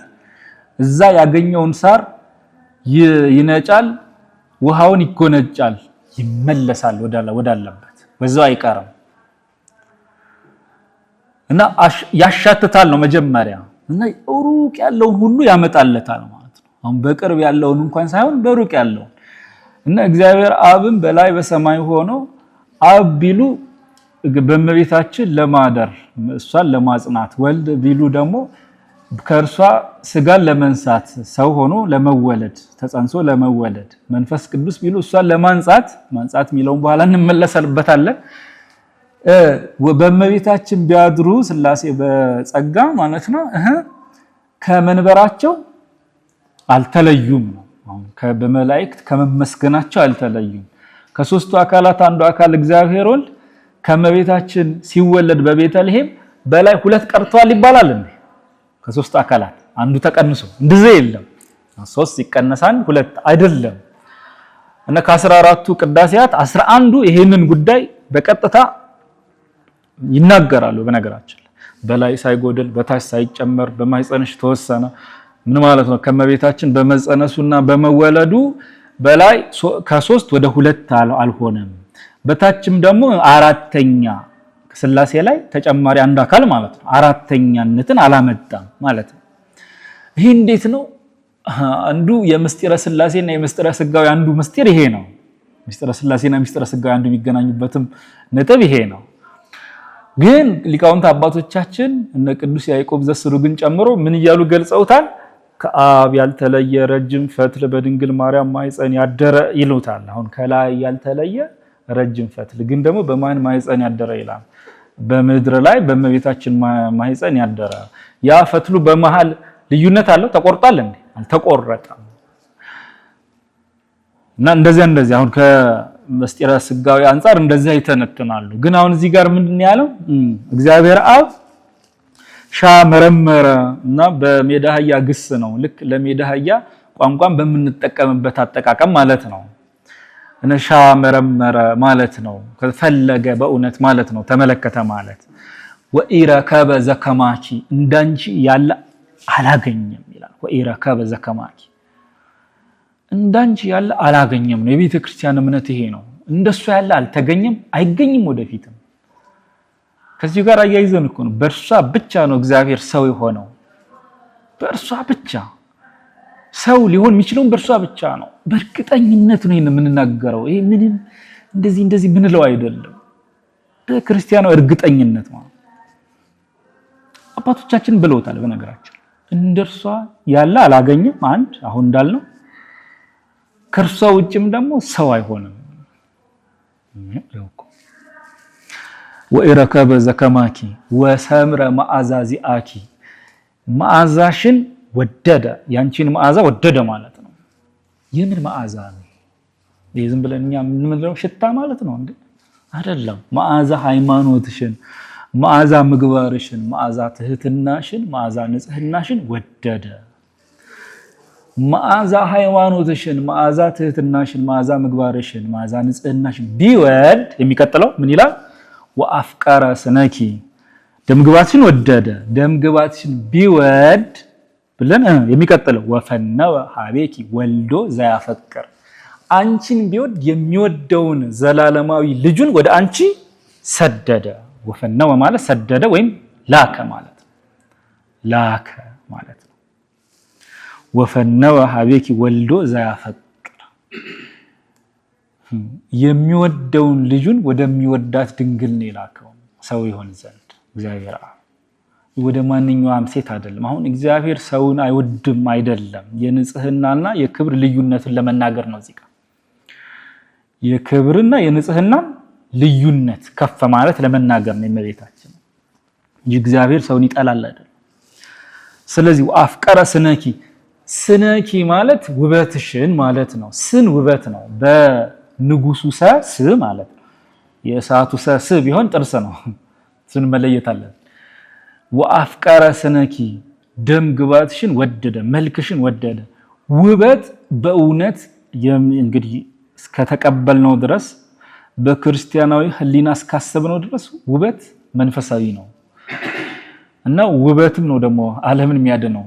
እዛ ያገኘውን ሳር ይነጫል፣ ውሃውን ይጎነጫል፣ ይመለሳል ወዳለበት። በዛው አይቀርም እና ያሻትታል ነው መጀመሪያ እና ሩቅ ያለውን ሁሉ ያመጣለታል ማለት ነው። አሁን በቅርብ ያለውን እንኳን ሳይሆን በሩቅ ያለውን እና እግዚአብሔር አብን በላይ በሰማይ ሆኖ አብ ቢሉ በእመቤታችን ለማደር እሷን ለማጽናት፣ ወልድ ቢሉ ደግሞ ከእርሷ ስጋን ለመንሳት ሰው ሆኖ ለመወለድ ተጸንሶ ለመወለድ፣ መንፈስ ቅዱስ ቢሉ እሷን ለማንጻት የሚለውን በኋላ እንመለስበታለን። በእመቤታችን ቢያድሩ ሥላሴ በጸጋ ማለት ነው ከመንበራቸው አልተለዩም ነው። በመላእክት ከመመስገናቸው አልተለዩም። ከሶስቱ አካላት አንዱ አካል እግዚአብሔር ወልድ ከእመቤታችን ሲወለድ በቤተልሔም በላይ 2 ቀርቷል ይባላል እንዴ? ከሶስቱ አካላት አንዱ ተቀንሶ እንደዚህ የለም። 3 ይቀነሳል 2 አይደለም። እና ከ14ቱ ቅዳሴያት 11ዱ ይሄንን ጉዳይ በቀጥታ ይናገራሉ። በነገራችን በላይ ሳይጎድል በታች ሳይጨመር በማይጸንሽ ተወሰነ። ምን ማለት ነው? ከመቤታችን በመጸነሱና በመወለዱ በላይ ከ3 ወደ 2 አልሆነም። በታችም ደግሞ 4ኛ ሥላሴ ላይ ተጨማሪ አንድ አካል ማለት ነው። 4ኛነትን አላመጣም ማለት ነው። ይሄ እንዴት ነው? አንዱ የምስጢረ ሥላሴና የምስጢረ ሥጋዌ አንዱ ምስጢር ይሄ ነው። ምስጢረ ሥላሴና ምስጢረ ሥጋዌ አንዱ የሚገናኙበትም ነጥብ ይሄ ነው። ግን ሊቃውንት አባቶቻችን እነ ቅዱስ ያዕቆብ ዘስሩግን ጨምሮ ምን እያሉ ገልጸውታል? ከአብ ያልተለየ ረጅም ፈትል በድንግል ማርያም ማኅፀን ያደረ ይሉታል። አሁን ከላይ ያልተለየ ረጅም ፈትል ግን ደግሞ በማን ማኅፀን ያደረ ይላል? በምድር ላይ በእመቤታችን ማኅፀን ያደረ። ያ ፈትሉ በመሃል ልዩነት አለው? ተቆርጧል እንዴ? አልተቆረጠም። እና እንደዚህ አሁን ከምስጢረ ሥጋዌ አንፃር እንደዚህ ይተነትናሉ። ግን አሁን እዚህ ጋር ምንድን ያለው? እግዚአብሔር አብ መረመረ እና በሜዳ አህያ ግስ ነው። ልክ ለሜዳ አህያ ቋንቋን በምንጠቀምበት አጠቃቀም ማለት ነው። እነሻ መረመረ ማለት ነው ፈለገ በእውነት ማለት ነው። ተመለከተ ማለት ወኢረከበ ዘከማቺ እንዳንቺ ያለ አላገኘም ይላል። ወኢረከበ ዘከማቺ እንዳንቺ ያለ አላገኘም ነው። የቤተ ክርስቲያን እምነት ይሄ ነው። እንደሱ ያለ አልተገኘም፣ አይገኝም ወደፊትም። ከዚህ ጋር አያይዘን እኮ ነው በእርሷ ብቻ ነው እግዚአብሔር ሰው የሆነው። በእርሷ ብቻ ሰው ሊሆን የሚችለው በእርሷ ብቻ ነው። በእርግጠኝነት ነው የምንናገረው። ይሄ ምንም እንደዚህ ምንለው አይደለም። በክርስቲያናው እርግጠኝነት ማለት አባቶቻችን ብለውታል። በነገራችን እንደርሷ ያለ አላገኘም። አንድ አሁን እንዳልነው ከርሷ ውጭም ደግሞ ሰው አይሆንም። ወኢረከበ ዘከማኪ ወሰምረ መዓዛዚአኪ መዓዛሽን ወደደ፣ ያንቺን መዓዛ ወደደ ማለት ነው። የምን መዓዛ ነው? ዝም ብለን እኛ የምንለው ሽታ ማለት ነው እንዴ? አይደለም። መዓዛ ሃይማኖትሽን፣ መዓዛ ምግባርሽን፣ መዓዛ ትህትናሽን፣ መዓዛ ንጽህናሽን ወደደ። መዓዛ ሃይማኖትሽን፣ መዓዛ ትህትናሽን፣ መዓዛ ምግባርሽን፣ መዓዛ ንጽህናሽን ቢወድ የሚቀጥለው ምን ይላል? ወአፍቀረ ስነኪ ደምግባትሽን ወደደ። ደምግባትሽን ቢወድ ብለን የሚቀጥለው ወፈነወ ሀቤኪ ወልዶ ዘያፈቅር አንቺን ቢወድ የሚወደውን ዘላለማዊ ልጁን ወደ አንቺ ሰደደ። ወፈነወ ማለት ሰደደ ወይም ላከ ማለት ነው። ላከ ማለት ነው። ወፈነወ ሀቤኪ ወልዶ ዘያፈቅር የሚወደውን ልጁን ወደሚወዳት ድንግል ነው የላከው ሰው ይሆን ዘንድ እግዚአብሔር አብ። ወደ ማንኛውም ሴት አይደለም። አሁን እግዚአብሔር ሰውን አይወድም አይደለም፣ የንጽህናና የክብር ልዩነትን ለመናገር ነው። እዚህ ጋር የክብርና የንጽህና ልዩነት ከፍ ማለት ለመናገር ነው የመቤታችን እንጂ እግዚአብሔር ሰውን ይጠላል አይደለም። ስለዚህ አፍቀረ ስነኪ፣ ስነኪ ማለት ውበትሽን ማለት ነው። ስን ውበት ነው። በንጉሱ ስ ማለት ነው። የእሳቱ ስ ቢሆን ጥርስ ነው። ስን መለየት አለ። ወአፍቀረ ስነኪ ደም ግባትሽን ወደደ፣ መልክሽን ወደደ። ውበት በእውነት እንግዲህ እስከተቀበልነው ድረስ በክርስቲያናዊ ሕሊና እስካሰብነው ድረስ ውበት መንፈሳዊ ነው እና ውበትም ነው ደግሞ ዓለምን የሚያድነው።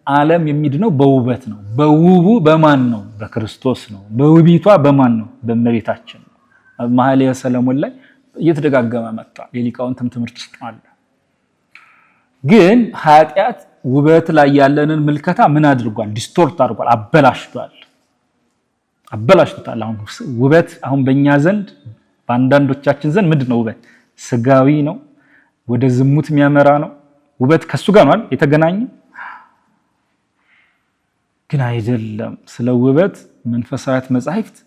ዓለም የሚድነው በውበት ነው። በውቡ በማን ነው? በክርስቶስ ነው። በውቢቷ በማን ነው? በእመቤታችን ነው። መኃልየ ሰሎሞን ላይ እየተደጋገመ መጣ። የሊቃውንትም ትምህርት ውስጥ አለ። ግን ኃጢአት ውበት ላይ ያለንን ምልከታ ምን አድርጓል? ዲስቶርት አድርጓል፣ አበላሽቷል። አሁን ውበት አሁን በእኛ ዘንድ በአንዳንዶቻችን ዘንድ ምንድነው ውበት? ስጋዊ ነው፣ ወደ ዝሙት የሚያመራ ነው። ውበት ከሱ ጋር ነው የተገናኘ ግን አይደለም። ስለ ውበት መንፈሳዊት መጻሕፍት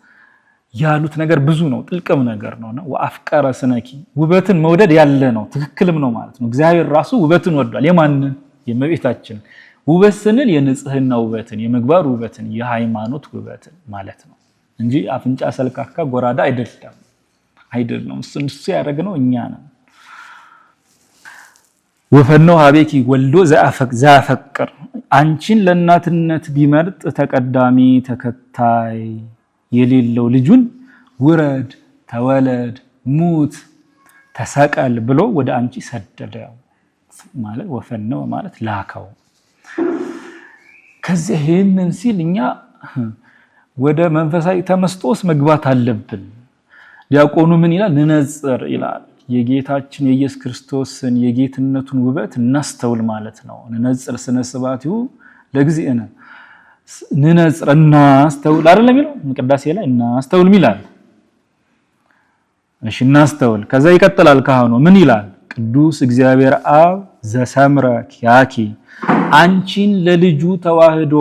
ያሉት ነገር ብዙ ነው፣ ጥልቅም ነገር ነውና ወአፍቀረ ስነኪ ውበትን መውደድ ያለ ነው፣ ትክክልም ነው ማለት ነው። እግዚአብሔር ራሱ ውበትን ወዷል። የማንን? የእመቤታችን። ውበት ስንል የንጽህና ውበትን፣ የምግባር ውበትን፣ የሃይማኖት ውበትን ማለት ነው እንጂ አፍንጫ ሰልካካ ጎራዳ አይደለም። እሱ ያደረግነው እኛ ነን። ወፈነወ ሀቤኪ ወልዶ ዘያፈቅር አንቺን ለእናትነት ቢመርጥ ተቀዳሚ ተከታይ የሌለው ልጁን ውረድ፣ ተወለድ፣ ሙት፣ ተሰቀል ብሎ ወደ አንቺ ሰደደው ማለት ወፈነወ ማለት ላከው። ከዚህ ይህንን ሲል እኛ ወደ መንፈሳዊ ተመስጦስ መግባት አለብን። ዲያቆኑ ምን ይላል? ንነጽር ይላል። የጌታችን የኢየሱስ ክርስቶስን የጌትነቱን ውበት እናስተውል ማለት ነው። ንነጽር ስነ ስብሐቲሁ ለእግዚእነ ንነጽር እናስተውል አይደለም የሚለው ቅዳሴ ላይ እናስተውል ይላል። እሺ እናስተውል። ከዛ ይቀጥላል ካህኑ ምን ይላል? ቅዱስ እግዚአብሔር አብ ዘሰምረ ኪያኪ አንቺን ለልጁ ተዋህዶ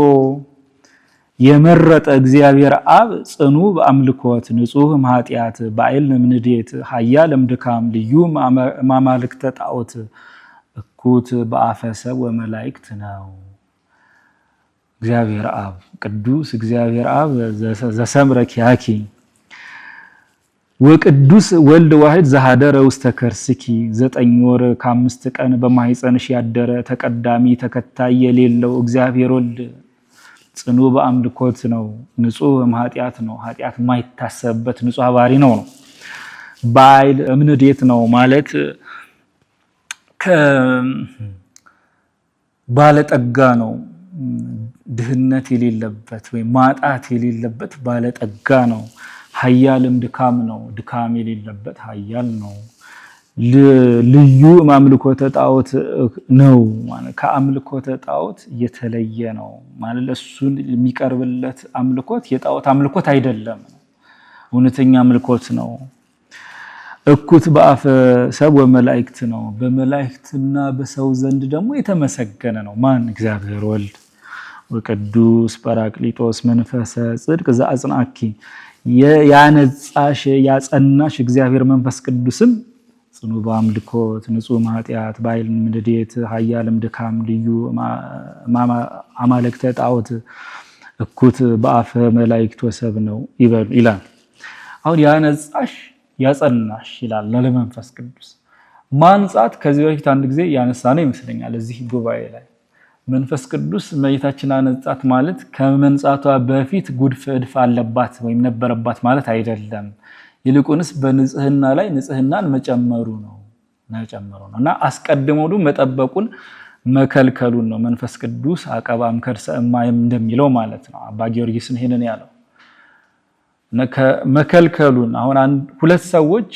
የመረጠ እግዚአብሔር አብ ጽኑ በአምልኮት ንጹህ ማኃጢአት በአይል ምንዴት ኃያል እምድካም ልዩ ማማልክተ ጣዖት እኩት በአፈሰብ ወመላእክት ነው። እግዚአብሔር አብ ቅዱስ እግዚአብሔር አብ ዘሰምረ ኪያኪ ወቅዱስ ወልድ ዋሕድ ዘሃደረ ውስተ ከርስኪ 9 ወር ከ5 ቀን በማህፀንሽ ያደረ ተቀዳሚ ተከታይ የሌለው እግዚአብሔር ወልድ ጽኑ በአምልኮት ነው፣ ንጹህ ማኃጢአት ነው፣ ኃጢአት ማይታሰብበት ንጹህ ባሪ ነው። በአይል እምንዴት ነው ማለት ባለጠጋ ነው፣ ድህነት የሌለበት ወይ ማጣት የሌለበት ባለጠጋ ነው። ኃያልም ድካም ነው፣ ድካም የሌለበት ኃያል ነው። ልዩ አምልኮተ ጣዖት ነው ማለት ከአምልኮተ ጣዖት የተለየ ነው ማለት እሱን የሚቀርብለት አምልኮት የጣዖት አምልኮት አይደለም፣ እውነተኛ አምልኮት ነው። እኩት በአፈ ሰብ ወመላእክት ነው በመላእክትና በሰው ዘንድ ደግሞ የተመሰገነ ነው ማን እግዚአብሔር ወልድ ወቅዱስ ጰራቅሊጦስ መንፈሰ ጽድቅ ዘአጽናኪ ያነጻሽ ያጸናሽ እግዚአብሔር መንፈስ ቅዱስም ጽኑ በአምልኮት ንጹህ ማጥያት ባይል ምድዴት ኃያልም ድካም ልዩ አማልክተ ጣዖት እኩት በአፈ መላእክት ወሰብ ነው ይላል አሁን ያነጻሽ ያጸናሽ ይላል ለመንፈስ ቅዱስ ማንጻት ከዚህ በፊት አንድ ጊዜ ያነሳነው ይመስለኛል እዚህ ጉባኤ ላይ መንፈስ ቅዱስ መይታችን አነጻት ማለት ከመንጻቷ በፊት ጉድፍ እድፍ አለባት ወይም ነበረባት ማለት አይደለም ይልቁንስ በንጽህና ላይ ንጽህናን መጨመሩ ነው እና አስቀድሞው መጠበቁን መከልከሉን ነው መንፈስ ቅዱስ አቀባም ከርሰ እማይም እንደሚለው ማለት ነው አባ ጊዮርጊስን ይሄንን ያለው መከልከሉን አሁን ሁለት ሰዎች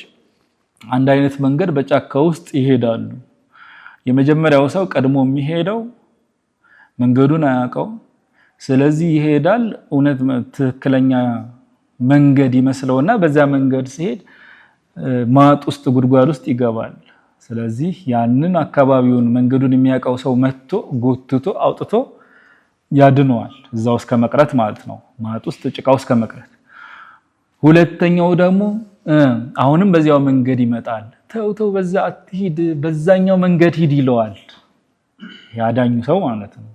አንድ አይነት መንገድ በጫካ ውስጥ ይሄዳሉ የመጀመሪያው ሰው ቀድሞ የሚሄደው መንገዱን አያውቀው ስለዚህ ይሄዳል እውነት ትክክለኛ መንገድ ይመስለውና በዛ መንገድ ሲሄድ ማጥ ውስጥ ጉድጓድ ውስጥ ይገባል ስለዚህ ያንን አካባቢውን መንገዱን የሚያውቀው ሰው መጥቶ ጎትቶ አውጥቶ ያድነዋል እዛው እስከ መቅረት ማለት ነው ማጥ ውስጥ ጭቃው እስከ መቅረት ሁለተኛው ደግሞ አሁንም በዚያው መንገድ ይመጣል ተውተው በዛ አትሂድ በዛኛው መንገድ ሂድ ይለዋል ያዳኙ ሰው ማለት ነው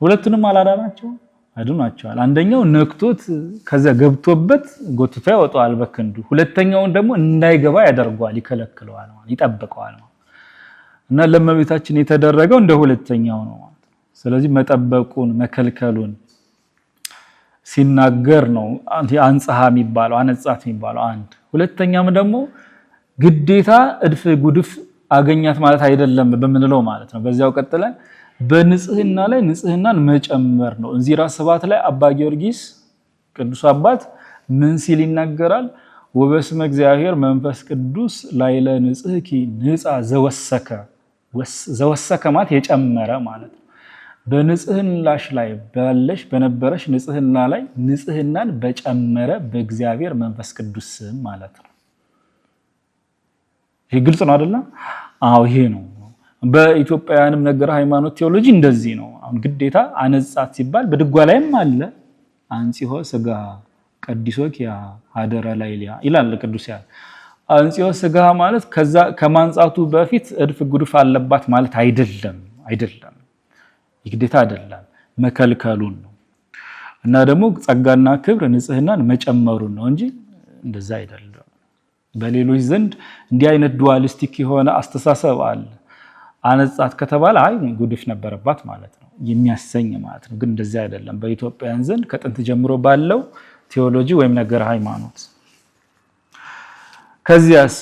ሁለቱንም አላዳናቸው አድኗቸዋል አንደኛው ነክቶት ከዛ ገብቶበት ጎትቶ ያወጣዋል በክንዱ ሁለተኛውን ደግሞ እንዳይገባ ያደርጋል ይከለክለዋል ይጠብቀዋል እና ለመቤታችን የተደረገው እንደ ሁለተኛው ነው ስለዚህ መጠበቁን መከልከሉን ሲናገር ነው አንጻሃ የሚባለው አነጻት የሚባለው አንድ ሁለተኛም ደግሞ ግዴታ እድፍ ጉድፍ አገኛት ማለት አይደለም በመንለው ማለት ነው በዚያው ቀጥለን በንጽህና ላይ ንጽህናን መጨመር ነው እንዚራ ሰባት ላይ አባ ጊዮርጊስ ቅዱስ አባት ምን ሲል ይናገራል ወበስመ እግዚአብሔር መንፈስ ቅዱስ ላይለ ንጽህኪ ንጻ ዘወሰከ ማለት የጨመረ ማለት ነው በንጽህናሽ ላይ ባለሽ በነበረሽ ንጽህና ላይ ንጽህናን በጨመረ በእግዚአብሔር መንፈስ ቅዱስ ስም ማለት ነው ይሄ ግልጽ ነው አይደል አዎ ይሄ ነው በኢትዮጵያውያንም ነገር ሃይማኖት ቴዎሎጂ እንደዚህ ነው አሁን ግዴታ አነጻት ሲባል በድጓ ላይም አለ አንጺሆ ስጋ ቀዲሶክ ያ ሀደረ ላይሊያ ይላል ቅዱስ ያ አንጺሆ ስጋ ማለት ከዛ ከማንጻቱ በፊት እድፍ ጉድፍ አለባት ማለት አይደለም ይግዴታ አይደለም መከልከሉን ነው እና ደግሞ ጸጋና ክብር ንጽህናን መጨመሩን ነው እንጂ እንደዛ አይደለም በሌሎች ዘንድ እንዲህ አይነት ዱዋሊስቲክ የሆነ አስተሳሰብ አለ አነጻት ከተባለ አይ ጉድፍ ነበረባት ማለት ነው የሚያሰኝ ማለት ነው ግን እንደዛ አይደለም በኢትዮጵያውያን ዘንድ ከጥንት ጀምሮ ባለው ቴዎሎጂ ወይም ነገር ሃይማኖት ከዚያስ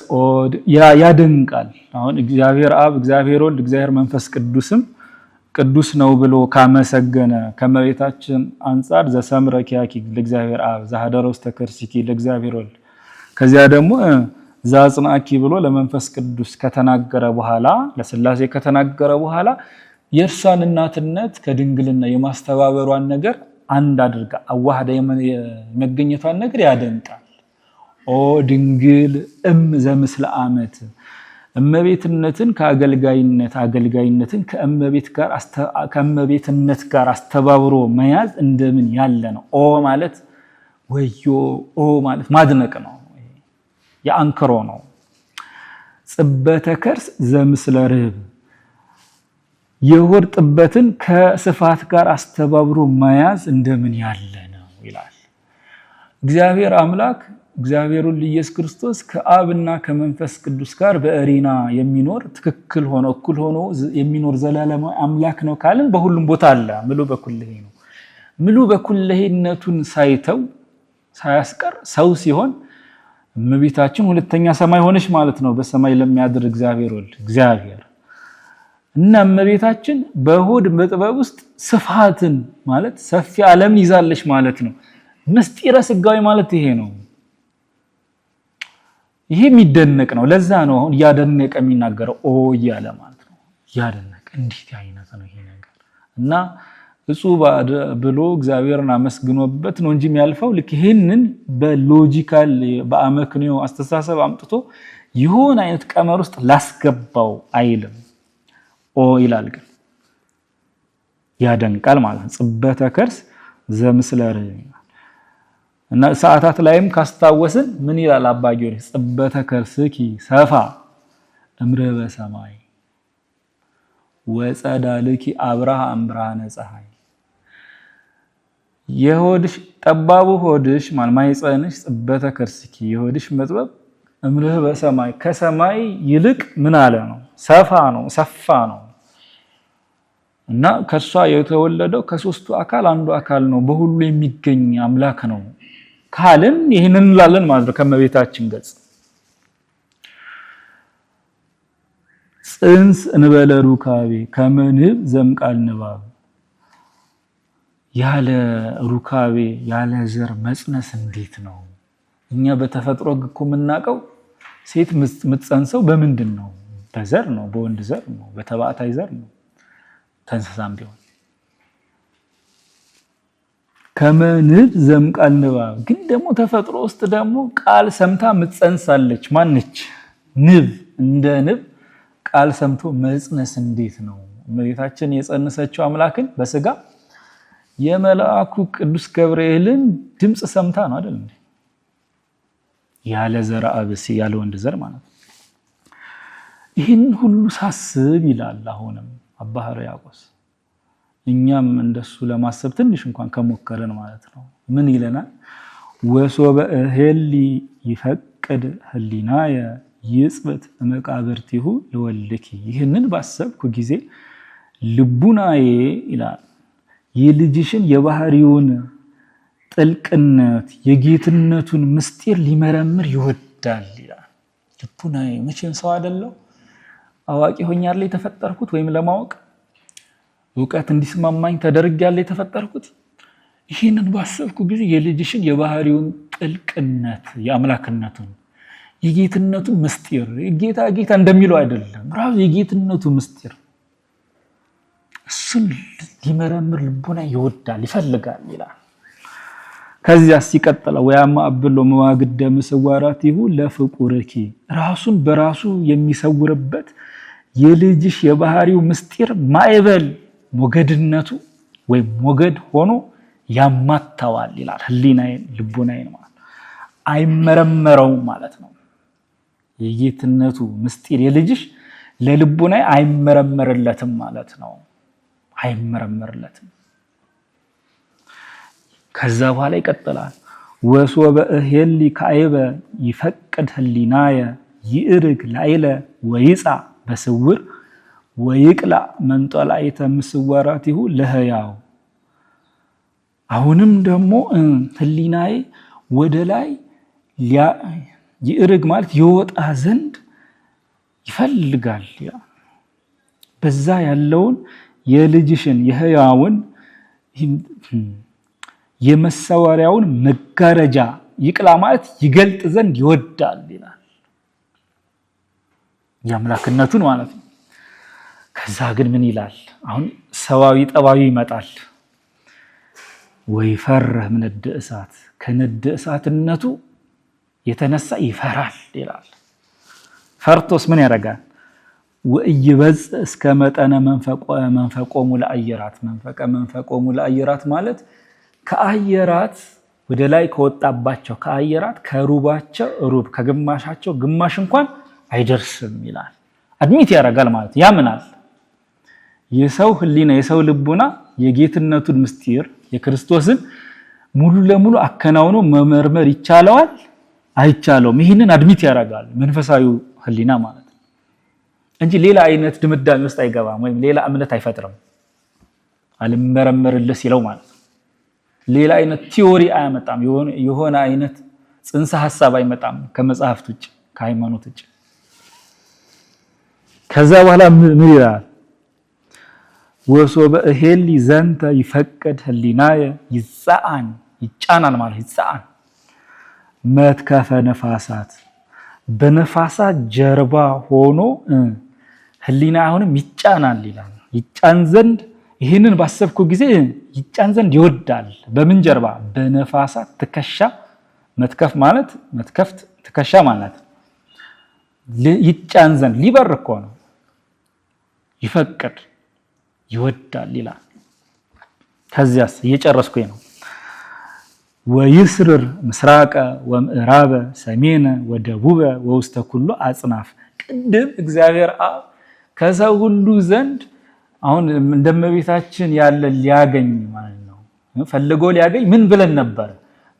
ያደንቃል አሁን እግዚአብሔር አብ እግዚአብሔር ወልድ እግዚአብሔር መንፈስ ቅዱስም ቅዱስ ነው ብሎ ካመሰገነ ከመቤታችን አንፃር ዘሰምረኪያኪ ለእግዚአብሔር አብ ዘሐደረውስ ተከርሲኪ ለእግዚአብሔር ወልድ ከዚያ ደግሞ ዛጽናኪ ብሎ ለመንፈስ ቅዱስ ከተናገረ በኋላ ለሥላሴ ከተናገረ በኋላ የእርሷን እናትነት ከድንግልና የማስተባበሯን ነገር አንድ አድርጋ አዋህዳ የመገኘቷን ነገር ያደንቃል ኦ ድንግል ዘምስለ ዓመት እመቤትነትን አገልጋይነትን ከእመቤትነት ጋር አስተባብሮ መያዝ እንደምን ያለ ነው ኦ ማለት ወዮ ኦ ማለት ማድነቅ ነው ያንከሮ ነው ጽበተ ከርስ ዘምስለ ርህብ የሆድ ጥበትን ከስፋት ጋር አስተባብሮ መያዝ እንደምን ያለ ነው ይላል እግዚአብሔር አምላክ እግዚአብሔር ኢየሱስ ክርስቶስ ከአብና ከመንፈስ ቅዱስ ጋር በእሪና የሚኖር ትክክል ሆኖ እኩል ሆኖ የሚኖር ዘላለማዊ አምላክ ነው ካልን በሁሉም ቦታ አለ ምሉ በኩልህነቱን ሳያስቀር ሰው ሲሆን እመቤታችን ሁለተኛ ሰማይ ሆነች ማለት ነው በሰማይ ለሚያድር እግዚአብሔር ወልድ እግዚአብሔር እና እመቤታችን በሆድ መጥበብ ውስጥ ስፋትን ማለት ሰፊ ዓለም ይዛለች ማለት ነው ምስጢረ ስጋዊ ማለት ይሄ ነው ይሄ የሚደነቅ ነው ለዛ ነው አሁን ያደነቀ የሚናገረው ኦ ይያለ ማለት ነው ያደነቀ እንዴት አይነት ነው ይሄ ነገር እና እጹብ ብሎ እግዚአብሔርን አመስግኖበት ነው እንጂ የሚያልፈው ልክ ይሄንን በሎጂካል በአመክንዮ አስተሳሰብ አምጥቶ ይሆን አይነት ቀመር ውስጥ ላስገባው አይልም። ኦ ይላል ግን ያደንቃል ማለት ነው። ጽበተ ከርስ ዘምስለ ርኅ እና ሰዓታት ላይም ካስታወስን ምን ይላል አባ ጊዮርጊስ? ጽበተ ከርስኪ ሰፋ እምርኅ በሰማይ ወጸዳልኪ አብርሃም ብርሃነ ፀሐይ። የሆድሽ ጠባቡ ሆድሽ ማይፀንሽ ጽበተ ከርስኪ የሆድሽ መጥበብ እምርኅ በሰማይ ከሰማይ ይልቅ ምን አለ ነው ሰፋ ነው ሰፋ ነው። እና ከሷ የተወለደው ከሶስቱ አካል አንዱ አካል ነው፣ በሁሉ የሚገኝ አምላክ ነው ካልን ይሄንን እንላለን ማለት ነው። ከመቤታችን ገጽ ጽንስ እንበለ ሩካቤ ከመንህብ ዘምቃል ንባብ ያለ ሩካቤ ያለ ዘር መጽነስ እንዴት ነው? እኛ በተፈጥሮ እኮ የምናውቀው ሴት ምትጸንሰው በምንድን ነው? በዘር ነው፣ በወንድ ዘር ነው፣ በተባዕታይ ዘር ነው። ተንሰሳም ቢሆን ከመንህብ ዘምቃል ንባብ ግን ደግሞ ተፈጥሮ ውስጥ ደግሞ ቃል ሰምታ ምትጸንሳለች። ማነች? ንብ። እንደ ንብ ቃል ሰምቶ መጽነስ እንዴት ነው? እመቤታችን የጸነሰችው አምላክን በስጋ የመልአኩ ቅዱስ ገብርኤልን ድምጽ ሰምታ ነው አይደል እንዴ? ያለ ዘርአ ብእሲ ያለ ወንድ ዘር ማለት ነው። ይህን ሁሉ ሳስብ ይላል አሁንም አባ ሕርያቆስ፣ እኛም እንደሱ ለማሰብ ትንሽ እንኳን ከሞከረን ማለት ነው ምን ይለናል? ወሶበ እሄሊ ይፈቅድ ህሊናየ ይጽበት መቃብርቲሁ ለወልድኪ። ይህንን ባሰብኩ ጊዜ ልቡናዬ ይላል የልጅሽን የባህሪውን ጥልቅነት የጌትነቱን ምስጢር ሊመረምር ይወዳል ይላል። ልቡናዬ መቼም ሰው አይደለው አዋቂ ሆኛለሁ የተፈጠርኩት ወይም ለማወቅ ዕውቀት እንዲስማማኝ ተደርጌያለሁ የተፈጠርኩት። ይህንን ባሰብኩ ጊዜ የልጅሽን የባህሪውን ጥልቅነት የአምላክነቱን የጌትነቱን ምስጢር ጌታ ጌታ እንደሚለው አይደለም ራሱ የጌትነቱ ምስጢር እሱን ሊመረምር ልቡና ይወዳል ይፈልጋል ይላል። ከዚያ ሲቀጥለው ወያማ አብሎ መዋግደ ምስዋራቲሁ ለፍቁርኪ ራሱን በራሱ የሚሰውርበት የልጅሽ የባህሪው ምስጢር ማዕበል ሞገድነቱ ወይ ሞገድ ሆኖ ያማታዋል ይላል። ህሊናዬን ልቡናዬን ማለት አይመረመረው ማለት ነው። የጌትነቱ ምስጢር የልጅሽ ለልቡናዬ አይመረመርለትም ማለት ነው። አይመረመርለትም። ከዛ በኋላ ይቀጥላል። ወሶበ እሄሊ ካይበ ይፈቅድ ህሊናየ ይእርግ ላይለ ወይጻ በስውር ወይቅላ መንጦላይተ ምስዋራቲሁ ለህያው። አሁንም ደግሞ ህሊናዬ ወደ ላይ ይእርግ ማለት ይወጣ ዘንድ ይፈልጋል። በዛ ያለውን የልጅሽን የህያውን የመሰወሪያውን መጋረጃ ይቅላ ማለት ይገልጥ ዘንድ ይወዳል ይላል። የአምላክነቱን ማለት ነው። ከዛ ግን ምን ይላል? አሁን ሰዋዊ ጠባዩ ይመጣል። ወይ ፈርህ ምንድ እሳት ከነድ እሳትነቱ የተነሳ ይፈራል ይላል። ፈርቶስ ምን ያደርጋል? ወይበዝ እስከ መጠነ መንፈቆሙ ለአየራት መንፈቆሙ ለአየራት ማለት ከአየራት ወደ ላይ ከወጣባቸው ከአየራት ከሩባቸው ሩብ ከግማሻቸው ግማሽ እንኳን አይደርስም ይላል። አድሚት ያደርጋል ማለት ያምናል። የሰው ህሊና የሰው ልቡና የጌትነቱን ምስጢር የክርስቶስን ሙሉ ለሙሉ አከናውኖ መመርመር ይቻለዋል አይቻለውም? ይህንን አድሚት ያደርጋል መንፈሳዊው ህሊና ማለት እንጂ ሌላ አይነት ድምዳሜ ውስጥ አይገባም ወይም ሌላ እምነት አይፈጥርም። አልመረመርልህ ሲለው ማለት ሌላ አይነት ቲዮሪ አያመጣም። የሆነ አይነት ጽንሰ ሐሳብ አይመጣም ከመጽሐፍት ውጭ ከሃይማኖት ውጭ። ከዛ በኋላ ምን ይላል? ወሶበ እሄሊ ዘንተ ይፈቅድ ህሊናየ ይጻአን ይጫናል ማለት ይጻአን መትከፈ ነፋሳት በነፋሳት ጀርባ ሆኖ ህሊና አሁንም ይጫናል ይላል። ይጫን ዘንድ ይህንን ባሰብኩ ጊዜ ይጫን ዘንድ ይወዳል። በምን ጀርባ? በነፋሳት ትከሻ። መትከፍ ማለት መትከፍት ትከሻ ማለት ይጫን ዘንድ ሊበር እኮ ነው። ይፈቅድ ይወዳል ይላል። ከዚያስ እየጨረስኩኝ ነው። ወይስርር ምስራቀ ወምዕራበ ሰሜነ ወደቡበ ወውስተ ኩሉ አጽናፍ። ቅድም እግዚአብሔር አብ ከሰው ሁሉ ዘንድ አሁን እንደመቤታችን ያለ ሊያገኝ ማለት ነው ፈልጎ ሊያገኝ ምን ብለን ነበር?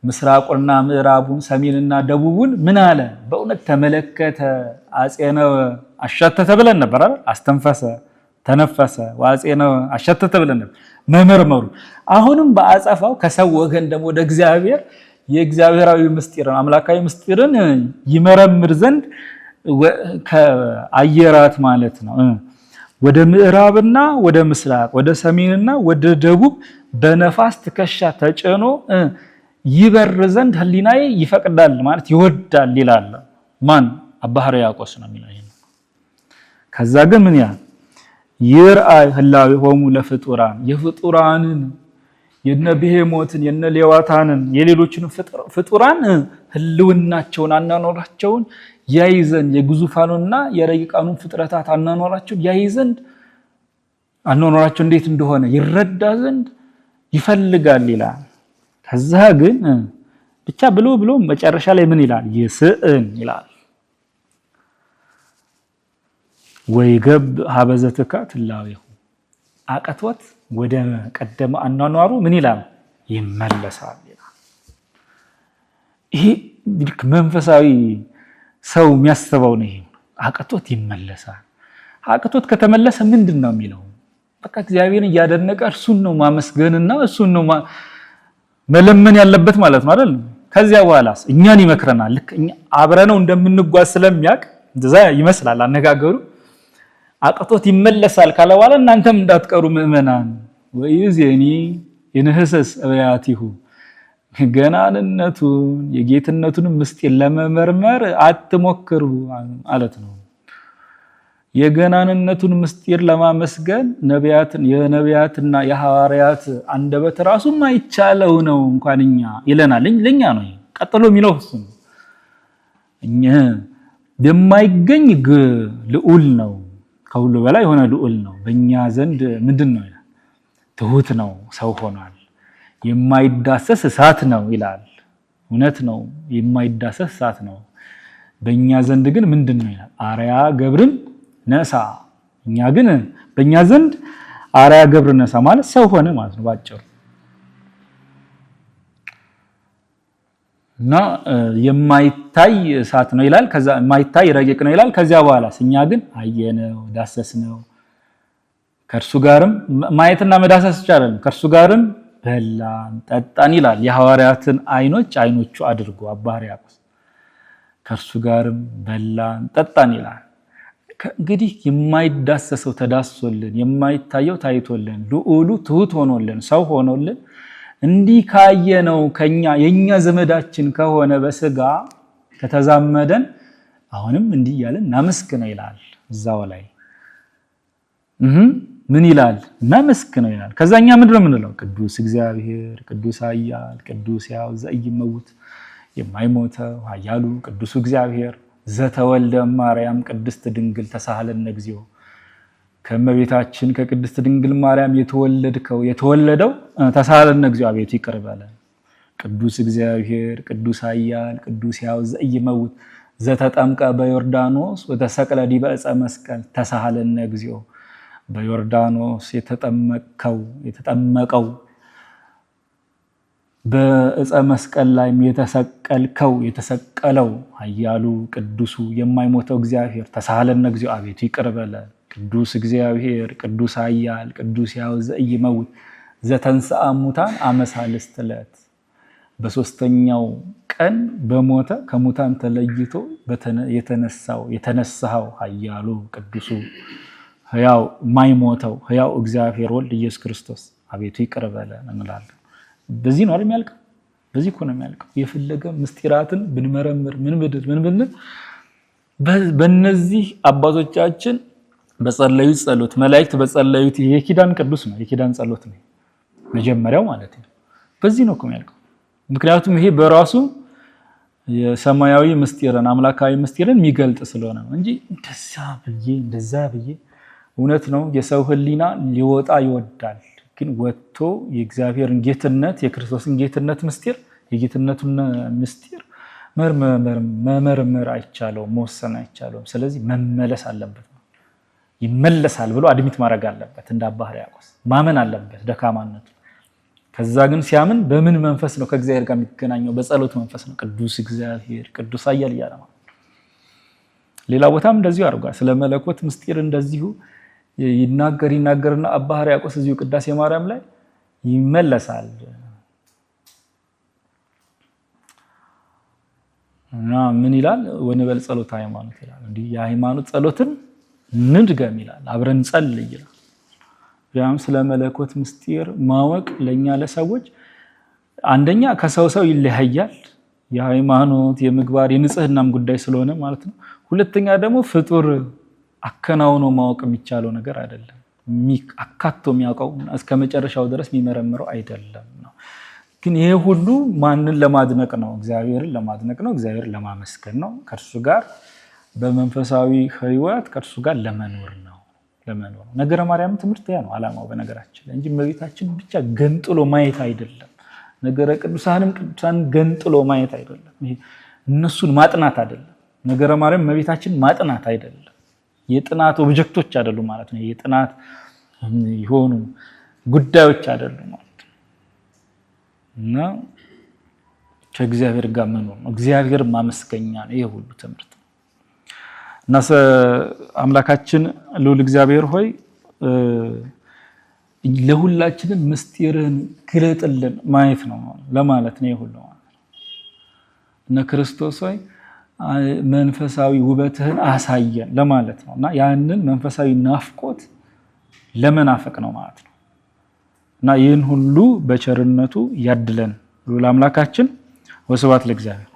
ምስራቁና ምዕራቡን ሰሜንና ደቡቡን ምን አለ? በእውነት ተመለከተ፣ አጼነው አሻተተ ብለን ነበር አይደል? አስተንፈሰ፣ ተነፈሰ፣ ወአጼነው አሻተተ ብለን ነበር። መመርመሩ አሁንም በአጸፋው ከሰው ወገን ደግሞ ወደ እግዚአብሔር የእግዚአብሔራዊ ምስጢርን አምላካዊ ምስጢርን ይመረምር ዘንድ ከአየራት ማለት ነው ወደ ምዕራብና ወደ ምስራቅ ወደ ሰሜንና ወደ ደቡብ በነፋስ ትከሻ ተጭኖ ይበር ዘንድ ህሊናዬ ይፈቅዳል ማለት ይወዳል ይላል። ማን? አባ ሕርያቆስ ነው የሚለው። ከዛ ግን ምን ያህል ይርአይ ህላዌሆሙ ለፍጡራን የፍጡራንን የነ ብሄሞትን የነ ሌዋታንን የሌሎችን ፍጡራን ህልውናቸውን አናኖራቸውን ያይዘን የግዙፋኑና የረቂቃኑን ፍጥረታት አናኖራቸውን ያይዘን አናኖራቸው እንዴት እንደሆነ ይረዳ ዘንድ ይፈልጋል ይላል። ከዛ ግን ብቻ ብሎ መጨረሻ ላይ ምን ይላል? ይስእን ይላል። ወይገብ ሀበዘትካ ትላዊሁ አቀቶት ወደ ቀደመ አኗኗሩ ምን ይላል? ይመለሳል ይላል። ይሄ መንፈሳዊ ሰው የሚያስበው ነው። ይሄ አቀቶት ይመለሳል። አቀቶት ከተመለሰ ምንድነው የሚለው? በቃ እግዚአብሔርን እያደነቀ እርሱን ነው ማመስገንና እርሱን ነው መለመን ያለበት ማለት ነው አይደል? ከዚያ በኋላስ እኛን ይመክረናል። ልክ እኛ አብረነው እንደምንጓዝ ስለሚያውቅ እንደዛ ይመስላል አነጋገሩ። አቀቶት ይመለሳል ካለ በኋላ እናንተም እንዳትቀሩ ምእመናን ወይዜኒ ይንህሰስ አብያቲሁ ገናንነቱን የጌትነቱን ምስጢር ለመመርመር አትሞክሩ ማለት ነው። የገናንነቱን ምስጢር ለማመስገን የነቢያትና የሐዋርያት አንደበት ራሱ ማይቻለው ነው እንኳን እኛ ይለናል። ለኛ ነው ቀጥሎ የሚለው እሱ ነው። እኛ የማይገኝ ልዑል ነው፣ ከሁሉ በላይ የሆነ ልዑል ነው። በእኛ ዘንድ ምንድነው? ትሁት ነው፣ ሰው ሆኗል። የማይዳሰስ እሳት ነው ይላል። እውነት ነው፣ የማይዳሰስ እሳት ነው። በእኛ ዘንድ ግን ምንድነው ይላል? አርያ ገብርን ነሳ። እኛ ግን በእኛ ዘንድ አርያ ገብር ነሳ ማለት ሰው ሆነ ማለት ነው ባጭሩ። እና የማይታይ እሳት ነው ይላል። ከዛ የማይታይ ረቂቅ ነው ይላል። ከዚያ በኋላስ እኛ ግን አየነው፣ ዳሰስነው፣ ከእርሱ ጋርም ማየትና መዳሰስ ይቻላል። ከእርሱ ጋርም በላን ጠጣን ይላል። የሐዋርያትን አይኖቹ አድርጎ አባ ሕርያቆስ ከእርሱ ጋርም በላን ጠጣን ይላል። እንግዲህ የማይዳሰሰው ተዳስሶልን የማይታየው ታይቶልን ልዑሉ ትሁት ሆኖልን ሰው ሆኖልን እንዲህ ካየነው ከኛ የኛ ዘመዳችን ከሆነ በስጋ ከተዛመደን አሁንም እንዲህ ያለን እናመስግነው ይላል። እዛው ላይ ምን ይላል? እናመስግነው ይላል። ከዛኛ ምንድነው የምንለው? ቅዱስ እግዚአብሔር ቅዱስ ኃያል ቅዱስ ሕያው ዘኢይመውት የማይሞተው ኃያሉ ቅዱስ እግዚአብሔር ዘተወልደ ማርያም ቅድስት ድንግል ተሳሃለነ እግዚኦ ከመቤታችን ከቅድስት ድንግል ማርያም የተወለደው ተሳሃለነ እግዚኦ አቤቱ ይቅር በለን። ቅዱስ እግዚአብሔር ቅዱስ ኃያል ቅዱስ ሕያው ዘኢይመውት ዘተጠምቀ በዮርዳኖስ ወተሰቅለ ዲበ ዕፀ መስቀል ተሳሃለነ እግዚኦ በዮርዳኖስ የተጠመቀው በዕፀ መስቀል ላይ የተሰቀለው ኃያሉ ቅዱሱ የማይሞተው እግዚአብሔር ተሳሃለነ እግዚኦ አቤቱ ይቅር በለን። ቅዱስ እግዚአብሔር ቅዱስ ኃያል ቅዱስ ሕያው ዘኢይመውት ዘተንሥአ እሙታን አመ ሣልስት ዕለት በሶስተኛው ቀን በሞተ ከሙታን ተለይቶ የተነሳው ኃያሉ ቅዱሱ ሕያው ማይሞተው ሕያው እግዚአብሔር ወልድ ኢየሱስ ክርስቶስ አቤቱ ይቅር በለን እንላለን። በዚህ ነው የሚያልቀው። በዚህ እኮ ነው የሚያልቀው። የፈለገ ምስጢራትን ብንመረምር ምን ብንል በእነዚህ አባቶቻችን በጸለዩት ጸሎት መላእክት በጸለዩት የኪዳን ቅዱስ ነው የኪዳን ጸሎት ነው መጀመሪያው ማለት ነው በዚህ ነው የሚያልቀው ምክንያቱም ይሄ በራሱ የሰማያዊ ምስጢርን አምላካዊ ምስጢርን የሚገልጥ ስለሆነ ነው እንጂ እንደዛ ብዬ እውነት ነው የሰው ህሊና ሊወጣ ይወዳል ግን ወጥቶ የእግዚአብሔርን ጌትነት የክርስቶስን ጌትነት ምስጢር የጌትነቱን ምስጢር መመርመር አይቻለውም መወሰን አይቻለውም ስለዚህ መመለስ አለበት ይመለሳል ብሎ አድሚት ማድረግ አለበት እንደ አባ ሕርያቆስ ማመን አለበት ደካማነቱ ከዛ ግን ሲያምን በምን መንፈስ ነው ከእግዚአብሔር ጋር የሚገናኘው በጸሎት መንፈስ ነው ቅዱስ እግዚአብሔር ቅዱስ ኃያል ያለማ ሌላ ቦታም እንደዚሁ አድርጓል ስለ መለኮት ምስጢር እንደዚሁ ይናገርና አባ ሕርያቆስ እዚሁ ቅዳሴ ማርያም ላይ ይመለሳል እና ምን ይላል ወንበል ጸሎት ሃይማኖት ይላል እንዴ የሃይማኖት ጸሎትን ንድገም ይላል አብረን ጸልይ ይላል ያም ስለ መለኮት ምስጢር ማወቅ ለኛ ለሰዎች አንደኛ ከሰው ይለያያል የሃይማኖት የምግባር የንጽህናም ጉዳይ ስለሆነ ማለት ነው ሁለተኛ ደግሞ ፍጡር አከናውኖ ማወቅ የሚቻለው ነገር አይደለም አካቶ የሚያውቀው እስከ መጨረሻው ድረስ የሚመረምረው አይደለም ነው ግን ይሄ ሁሉ ማንን ለማድነቅ ነው እግዚአብሔርን ለማድነቅ ነው እግዚአብሔርን ለማመስገን ነው ከእርሱ ጋር በመንፈሳዊ ህይወት ከእርሱ ጋር ለመኖር ነው ነገረ ማርያም ትምህርት ያ ነው አላማው በነገራችን ላይ እንጂ እመቤታችን ብቻ ገንጥሎ ማየት አይደለም ነገረ ቅዱሳን ገንጥሎ ማየት አይደለም ይሄ እነሱን ማጥናት አይደለም ነገረ ማርያም እመቤታችን ማጥናት አይደለም የጥናት ኦብጀክቶች አይደሉም ማለት ነው የጥናት ይሆኑ ጉዳዮች አይደሉም ማለት እና ከእግዚአብሔር ጋር መኖር ነው እግዚአብሔር ማመስገኛ ነው ይሄ ሁሉ ትምህርት እና አምላካችን ልዑል እግዚአብሔር ሆይ ለሁላችንም ምስጢርን ግለጥልን ማየት ነው ለማለት ነው ይሁን ነው እና ክርስቶስ ሆይ መንፈሳዊ ውበትህን አሳየን ለማለት ነውና ያንን መንፈሳዊ ናፍቆት ለመናፈቅ ነው ማለት ነው እና ይህን ሁሉ በቸርነቱ ያድለን ልዑል አምላካችን ወስብሐት ለእግዚአብሔር